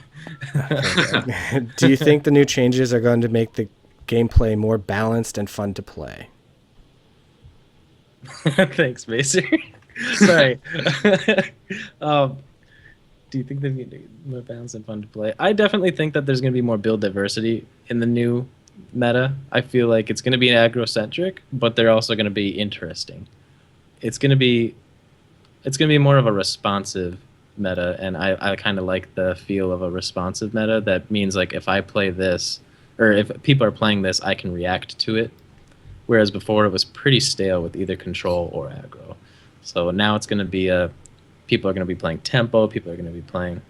do you think the new changes are going to make the gameplay more balanced and fun to play? Thanks, Macer. Sorry. Do you think they're going to be more balanced and fun to play? I definitely think that there's going to be more build diversity in the new meta. I feel like it's going to be aggro-centric, but they're also going to be interesting. It's going to be more of a responsive meta, and I kind of like the feel of a responsive meta. That means like if I play this, or if people are playing this, I can react to it. Whereas before it was pretty stale with either control or aggro. So now it's going to be people are going to be playing tempo. People are going to be playing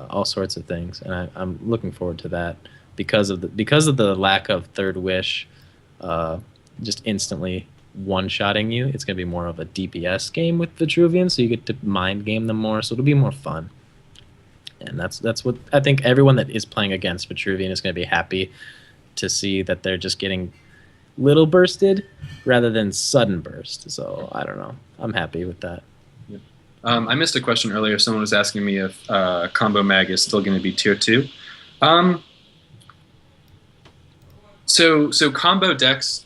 all sorts of things, and I'm looking forward to that because of the lack of third wish, just instantly one-shotting you. It's going to be more of a DPS game with Vitruvian, so you get to mind game them more. So it'll be more fun. And that's what I think everyone that is playing against Vitruvian is going to be happy to see, that they're just getting little bursted rather than sudden burst. So I don't know. I'm happy with that. I missed a question earlier. Someone was asking me if Combo Mag is still going to be tier 2. So combo decks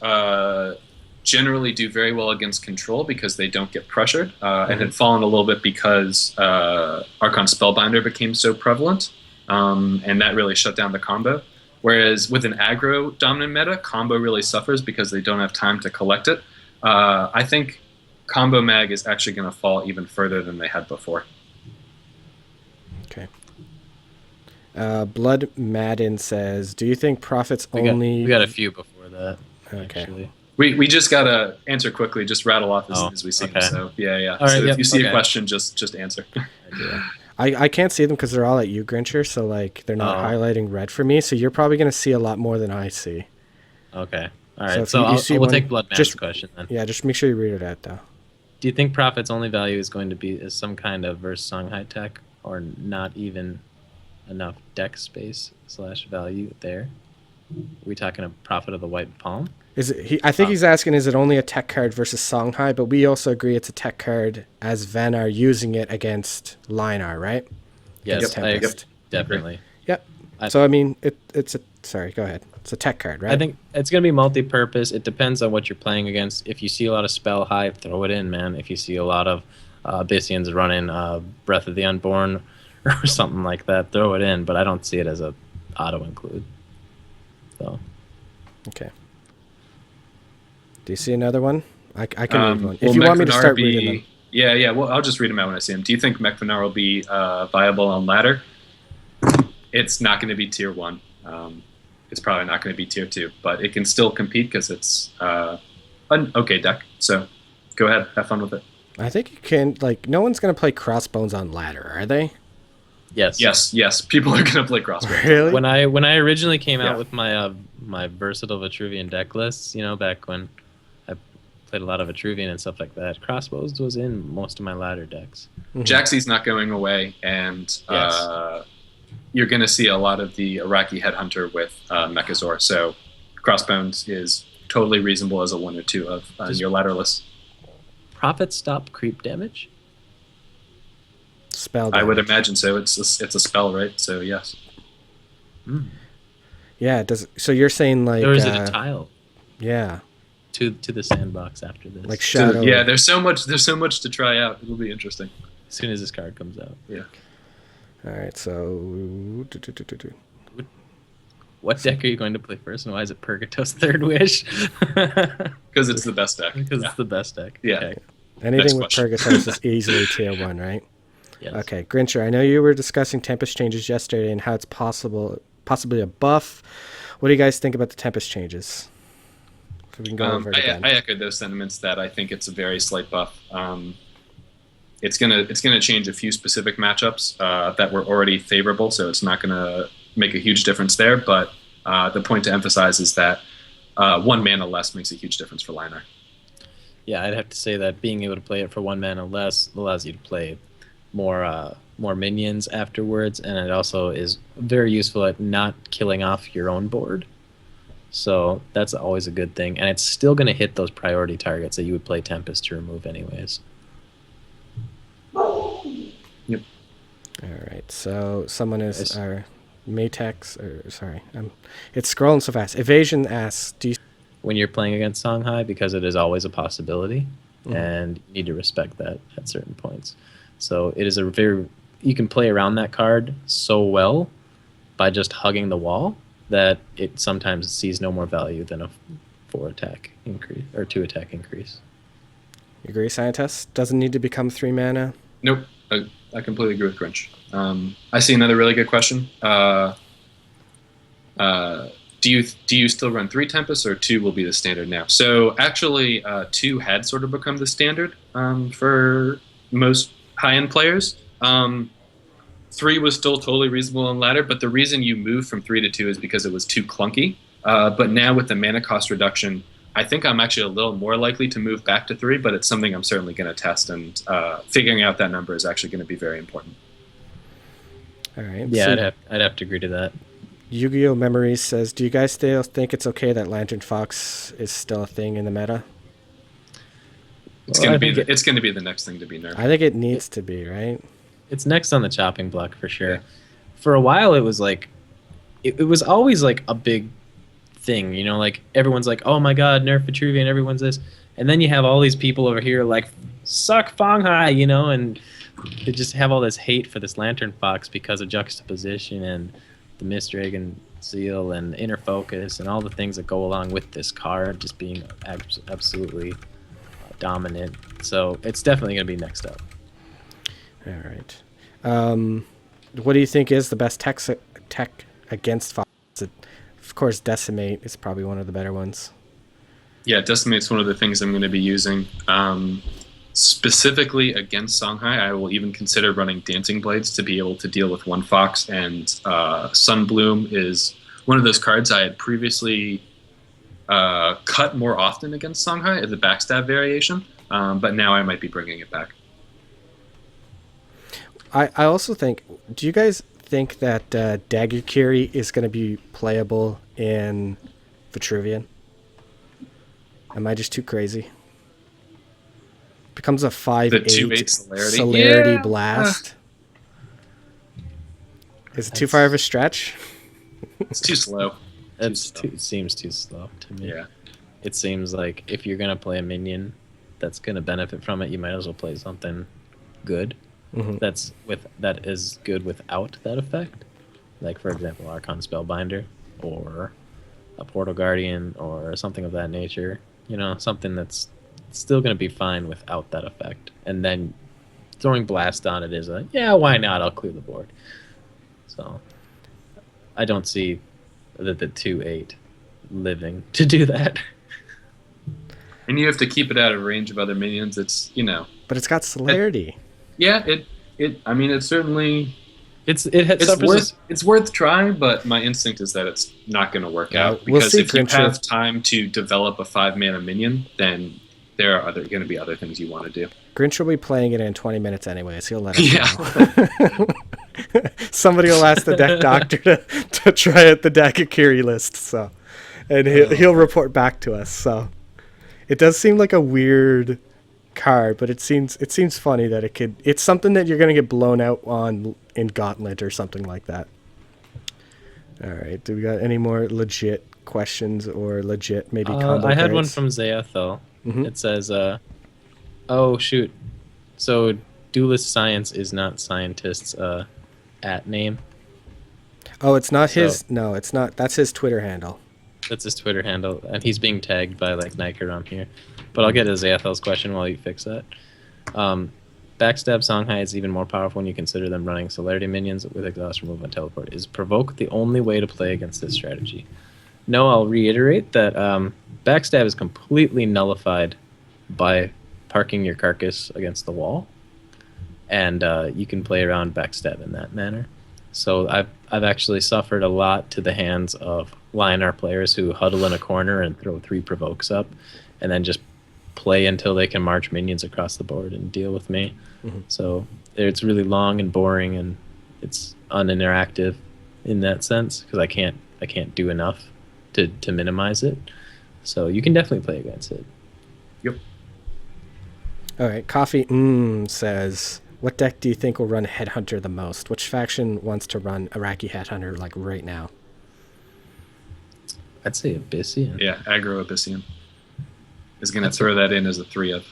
generally do very well against control because they don't get pressured, and had fallen a little bit because Archon Spellbinder became so prevalent, and that really shut down the combo. Whereas with an aggro dominant meta, combo really suffers because they don't have time to collect it. I think Combo Mag is actually going to fall even further than they had before. Okay. Blood Madden says, "Do you think profits only?" We got a few before that. Okay. Actually. We just gotta answer quickly. Just rattle off as we see them. So yeah. All right, so if you see okay. a question, just answer. I can't see them because they're all at you, Grincher. So like they're not highlighting red for me. So you're probably going to see a lot more than I see. Okay. All right. So We'll take Blood Man's question then. Yeah, just make sure you read it out though. Do you think profit's only value is going to be some kind of verse Songhai tech, or not even enough deck space / value there? Are we talking a Prophet of the White Palm? I think he's asking, is it only a tech card versus Songhai? But we also agree it's a tech card as Venar using it against Linar, right? Yes, definitely. Yep. So I mean, it's a. Sorry, go ahead. It's a tech card, right? I think it's going to be multi-purpose. It depends on what you're playing against. If you see a lot of Spell High, throw it in, man. If you see a lot of Abyssians running Breath of the Unborn or something like that, throw it in. But I don't see it as a auto-include. So. Okay. Do you see another one? I can read one. If you want me to start reading them. Yeah. Well, I'll just read them out when I see them. Do you think Mech Venar will be viable on ladder? It's not going to be tier 1. It's probably not going to be tier 2, but it can still compete because it's an okay deck. So go ahead, have fun with it. I think you can. Like, no one's going to play Crossbones on ladder, are they? Yes. People are going to play Crossbones. Really? When I originally came out with my my versatile Vitruvian deck lists, back when I played a lot of Vitruvian and stuff like that, Crossbows was in most of my ladder decks. Jaxie's not going away, and you're going to see a lot of the Iraqi Headhunter with Mechazor, so Crossbones is totally reasonable as a 1 or 2 of your ladder list. Profit stop creep damage? Spell damage. I would imagine so. It's a spell, right? So yes. Yeah, it does. So you're saying like, or is it a tile? Yeah. To the sandbox after this. Like shadow. Yeah, there's so much to try out. It'll be interesting. As soon as this card comes out. Yeah. All right, so what deck are you going to play first, and why is it Purgatos Third Wish? Because it's the best deck. Because it's the best deck. Yeah. Okay. Anything with Purgatos is easily tier 1, right? Yes. Okay, Grincher, I know you were discussing Tempest changes yesterday and how it's possibly a buff. What do you guys think about the Tempest changes? So we can go over it again. I echoed those sentiments that I think it's a very slight buff. It's gonna change a few specific matchups that were already favorable, so it's not gonna make a huge difference there. But the point to emphasize is that 1 mana less makes a huge difference for Linar. Yeah, I'd have to say that being able to play it for 1 mana less allows you to play more minions afterwards, and it also is very useful at not killing off your own board. So that's always a good thing, and it's still going to hit those priority targets that you would play Tempest to remove anyways. Yep. All right, so someone is our Matex, or sorry, it's scrolling so fast. Evasion asks, do you... When you're playing against Songhai, because it is always a possibility, and you need to respect that at certain points. So it is you can play around that card so well by just hugging the wall that it sometimes sees no more value than a 4 attack increase or 2 attack increase. You agree, Scientist? Doesn't need to become 3 mana? Nope. I completely agree with Grinch. I see another really good question. Do you still run 3 Tempests, or 2 will be the standard now? So actually, 2 had sort of become the standard for most high-end players. 3 was still totally reasonable on ladder, but the reason you moved from 3 to 2 is because it was too clunky. But now with the mana cost reduction, I think I'm actually a little more likely to move back to 3, but it's something I'm certainly going to test, and figuring out that number is actually going to be very important. All right. Yeah, So I'd have to agree to that. Yu-Gi-Oh! Memories says, do you guys still think it's okay that Lantern Fox is still a thing in the meta? It's Well, gonna I be think the, it's gonna be the next thing to be nerfed. I think it needs to be, right? it's next on the chopping block for sure. Yeah. For a while, it was like it was always like a big thing, you know, like everyone's like, "Oh my God, nerf Vitruvian," everyone's this, and then you have all these people over here like, "Suck Fanghai," you know, and they just have all this hate for this Lantern Fox because of juxtaposition and the Mistdragon Seal and inner focus and all the things that go along with this card just being absolutely dominant. So it's definitely going to be next up. All right. What do you think is the best tech against Fox? Of course, Decimate is probably one of the better ones. Yeah, Decimate's one of the things I'm going to be using. Specifically against Songhai, I will even consider running Dancing Blades to be able to deal with one Fox, and Sunbloom is one of those cards I had previously cut more often against Songhai as a backstab variation, but now I might be bringing it back. I also think, do you guys think that Dagger Kiri is going to be playable in Vitruvian? Am I just too crazy? Becomes a 5/8 2/8 celerity Yeah. blast. Is it too far of a stretch? It's too slow. It slow. seems too slow to me. Yeah. It seems like if you're going to play a minion that's going to benefit from it, you might as well play something good. Mhm. That is good without that effect, like for example Archon Spellbinder or a Portal Guardian or something of that nature. You know, something that's still going to be fine without that effect, and then throwing Blast on it is a why not? I'll clear the board. So I don't see the 2/8 living to do that. And you have to keep it out of range of other minions. It's, But it's got celerity. yeah, I mean, it's certainly, It's worth trying, but my instinct is that it's not going to work Yeah, out, we'll because see, if you Grinch. have time to develop a 5-mana minion, then there are going to be other things you want to do. Grinch will be playing it in 20 minutes anyways. He'll let us Yeah. know. Somebody will ask the deck doctor to try out the Dagakiri list, so, and he'll report back to us. So it does seem like a weird card, but it seems funny that it's something that you're going to get blown out on in Gauntlet or something like that. All right, do we got any more legit questions or legit maybe combo I had one cards? from Zayathel. Mhm. It says, oh shoot, so Duelyst Science is not scientists at name. Oh, it's not his. So- No, it's not. That's his Twitter handle. That's his Twitter handle, and he's being tagged by like Nikerum here. But I'll get to Zayathel's question while you fix that. Backstab Songhai is even more powerful when you consider them running celerity minions with exhaust removal and teleport. Is Provoke the only way to play against this strategy? No, I'll reiterate that Backstab is completely nullified by parking your carcass against the wall, and you can play around Backstab in that manner. So I've actually suffered a lot to the hands of Lionar players who huddle in a corner and throw 3 Provokes up, and then just play until they can march minions across the board and deal with me. Mhm. So it's really long and boring, and it's uninteractive in that sense because I can't do enough to minimize it. So you can definitely play against it. Yep. All right, Coffee says, what deck do you think will run Headhunter the most? Which faction wants to run Iraqi Headhunter like right now? I'd say Abyssian. Yeah, aggro Abyssian is going to throw that in as a 3 of.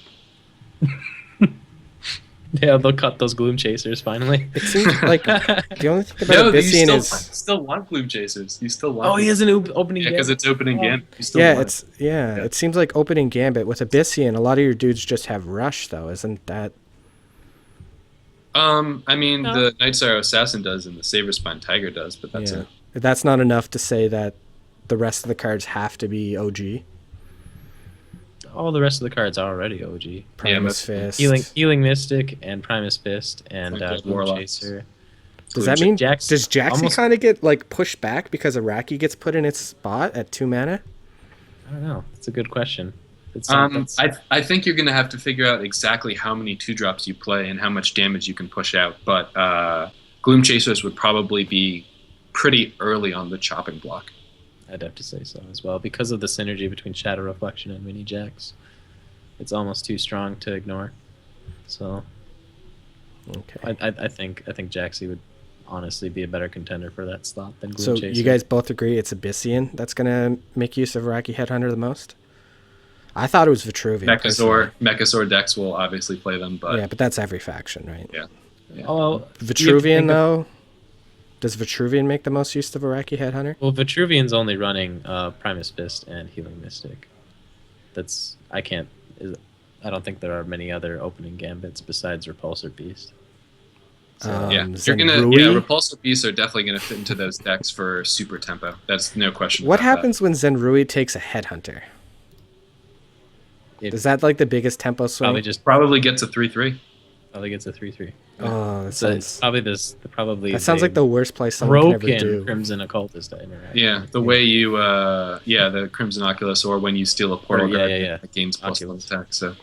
Yeah, they'll cut those Gloom Chasers finally. It seems like the only thing about No, you Abyssian still want Gloom Chasers. You still want. Oh, he has an opening. Yeah, because it's opening Gambit. You still yeah, want it's it seems like opening Gambit with Abyssian. A lot of your dudes just have Rush though, isn't that? I mean, No. the Night Sorrow Assassin does, and the Saber Spine Tiger does, but that's it. That's not enough to say that the rest of the cards have to be OG. All the rest of the cards are already OG. Primus but- Fist. Healing Mystic and Primus Fist and Like Gloom Warlocks. Chaser. Does that mean Jax does Jaxi almost- kind of get like pushed back because Iraqi gets put in its spot at 2 mana? I don't know. It's a good question. It's I think you're going to have to figure out exactly how many 2-drops you play and how much damage you can push out. But Gloom Chasers would probably be pretty early on the chopping block. I'd have to say so as well because of the synergy between Shadow Reflection and Mini Jax. It's almost too strong to ignore. So Okay. I think Jaxie would honestly be a better contender for that slot than Gloom So Chaser. you guys both agree it's Abyssian that's going to make use of Iraqi Headhunter the most? I thought it was Vitruvian. Mechazor decks will obviously play them, but yeah, but that's every faction, right? Yeah. Oh, Vitruvian though, does Vitruvian make the most use of Iraqi Headhunter? Well, Vitruvian's only running Primus Fist and Healing Mystic. I don't think there are many other opening gambits besides Repulsor Beast. So, Repulsor Beasts are definitely gonna fit into those decks for super tempo. That's no question. What happens when Zenrui takes a Headhunter? Is that like the biggest tempo swing? Probably gets a 3/3. Probably gets a 3/3. Oh, that sounds probably that sounds like the worst place someone can ever do. Crimson Occultist to interact. Yeah, the way you the Crimson Oculus, or when you steal a portal card, it gains +1 attack. So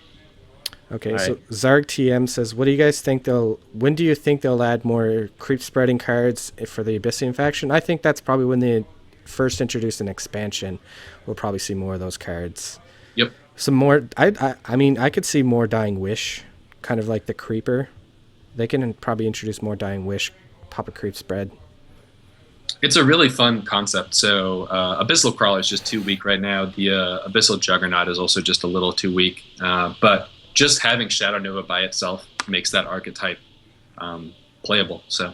okay, so Zarg TM says, "What do you guys think when do you think they'll add more creep spreading cards for the Abyssian faction?" I think that's probably when they first introduce an expansion. We'll probably see more of those cards. Yep. Some more. I mean, I could see more Dying Wish, kind of like the Creeper. They can probably introduce more Dying Wish, pop a creep spread. It's a really fun concept. So Abyssal Crawler is just too weak right now. The Abyssal Juggernaut is also just a little too weak. But just having Shadow Nova by itself makes that archetype playable. So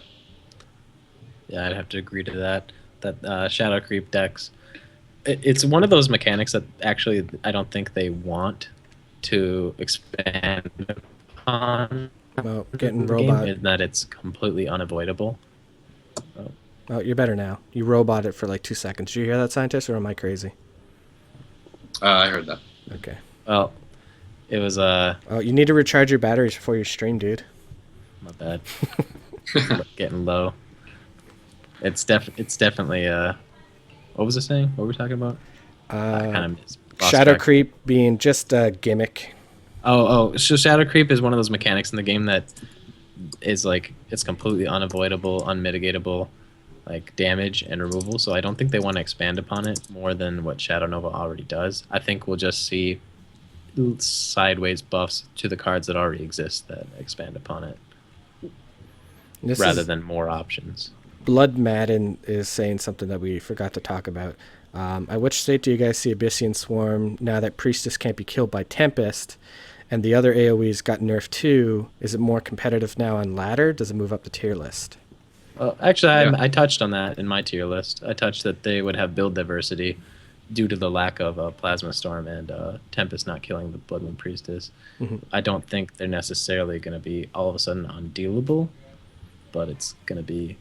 yeah, I'd have to agree to that. That Shadow Creep decks. It's one of those mechanics that actually I don't think they want to expand upon. Well, getting robot in that it's completely unavoidable. Oh, you're better now. You robot it for like 2 seconds. Did you hear that, scientist, or am I crazy? I heard that. Okay. Well, it was Oh, you need to recharge your batteries before your stream, dude. My bad. Getting low. It's definitely what was it saying? What were we talking about? I kind of Shadow Creep being just a gimmick. So Shadow Creep is one of those mechanics in the game that is like it's completely unavoidable, unmitigatable, like damage and removal. So I don't think they want to expand upon it more than what Shadow Nova already does. I think we'll just see sideways buffs to the cards that already exist that expand upon it, rather than more options. Blood Madden is saying something that we forgot to talk about. At which state do you guys see Abyssian Swarm now that Priestess can't be killed by Tempest and the other AoEs got nerfed too? Is it more competitive now on ladder? Does it move up the tier list? Actually, I touched on that in my tier list. I touched that they would have build diversity due to the lack of Plasma Storm and Tempest not killing the Bloodmoon Priestess. Mm-hmm. I don't think they're necessarily going to be all of a sudden undealable, but it's going to be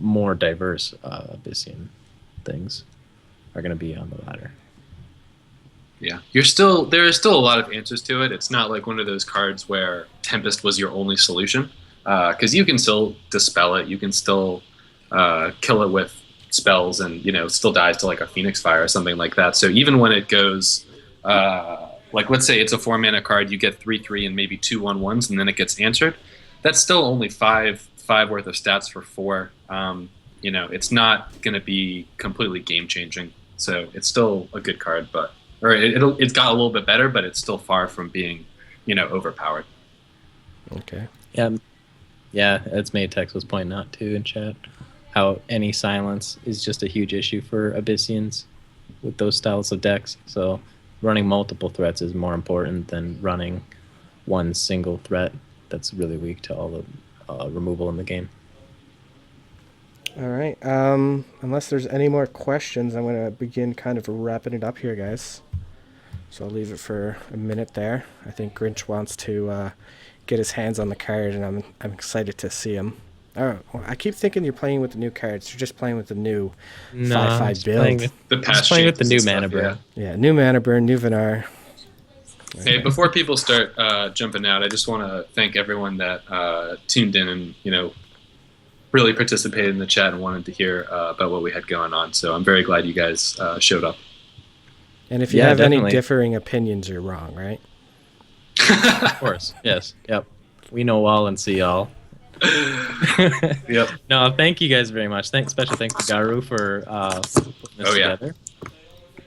more diverse. Abyssian things are going to be on the ladder. Yeah, there is still a lot of answers to it. It's not like one of those cards where Tempest was your only solution, because you can still dispel it. You can still kill it with spells, and still dies to like a Phoenix Fire or something like that. So even when it goes, like let's say it's a 4-mana card, you get 3/3 and maybe 2 1/1s, and then it gets answered. That's still only five worth of stats for 4. It's not going to be completely game changing. So it's still a good card, it's got a little bit better, but it's still far from being, overpowered. Okay. Yeah. As Matex was pointing out too in chat, how any silence is just a huge issue for Abyssians with those styles of decks. So running multiple threats is more important than running one single threat that's really weak to all the removal in the game. All right. Unless there's any more questions, I'm going to begin kind of wrapping it up here, guys. So I'll leave it for a minute there. I think Grinch wants to get his hands on the card, and I'm excited to see him. Oh, well, I keep thinking you're playing with the new cards. You're just playing with the new 5/5 build. Playing with the new Mana Burn. Yeah, new Mana Burn, new Venar. Hey, before people start jumping out, I just want to thank everyone that tuned in and really participated in the chat and wanted to hear about what we had going on. So I'm very glad you guys showed up. And if you have any differing opinions, you're wrong, right? Of course. Yes. Yep. We know all and see all. Yep. No, thank you guys very much. Special thanks to Garu for putting this Oh, yeah. together.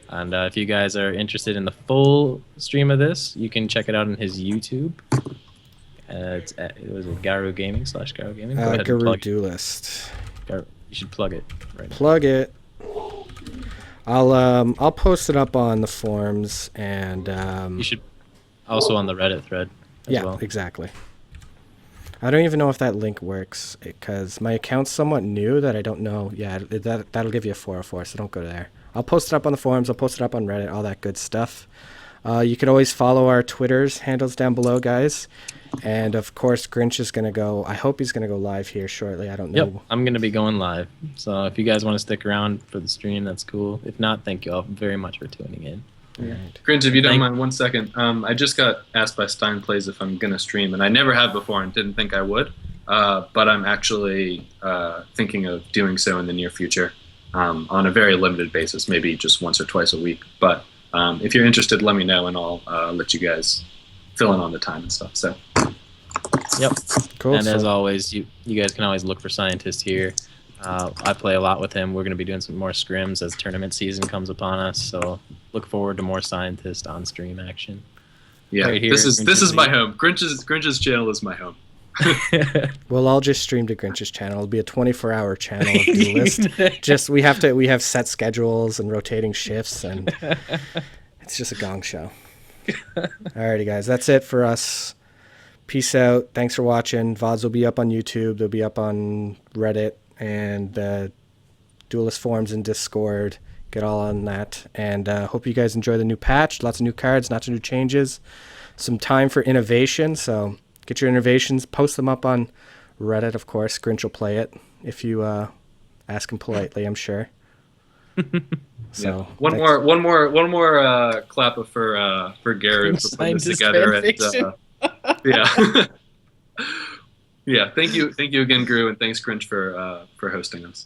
And if you guys are interested in the full stream of this, you can check it out on his YouTube. It was Garu Gaming / Garu Gaming. Go ahead and Guru plug it. Duelyst. Garu, you should plug it right now. Plug it. I'll post it up on the forums and You should also on the Reddit thread as yeah, well. exactly. I don't even know if that link works because my account's somewhat new that I don't know. Yeah, that'll give you a 404, so don't go there. I'll post it up on the forums. I'll post it up on Reddit, all that good stuff. You can always follow our Twitter's handles down below, guys. And of course, Grinch is going to go. I hope he's going to go live here shortly. I don't know. Yep, I'm going to be going live. So if you guys want to stick around for the stream, that's cool. If not, thank you all very much for tuning in. Right. Grinch, if you don't mind, 1 second. I just got asked by Stein Plays if I'm going to stream, and I never have before and didn't think I would. But I'm actually thinking of doing so in the near future on a very limited basis, maybe just once or twice a week. But if you're interested, let me know, and I'll let you guys fill in on the time and stuff. So. Yep. Cool. And as always, you guys can always look for Scientist here. I play a lot with him. We're going to be doing some more scrims as tournament season comes upon us. So look forward to more Scientist on stream action. Yeah, Right here, this is my Grinch's home. Grinch's channel is my home. We'll all just stream to Grinch's channel. It'll be a 24-hour channel of Duelyst. Just we have set schedules and rotating shifts, and it's just a gong show. Alrighty, guys, that's it for us. Peace out. Thanks for watching. VODs will be up on YouTube. They'll be up on Reddit and the Duelyst forums and Discord. Get all on that. And hope you guys enjoy the new patch. Lots of new cards, lots of new changes. Some time for innovation. So get your innovations. Post them up on Reddit, of course. Grinch will play it if you ask him politely, I'm sure. So yeah. One more clap for Garrett for putting this together. Yeah. Yeah. Thank you again, Gru, and thanks, Grinch, for hosting us.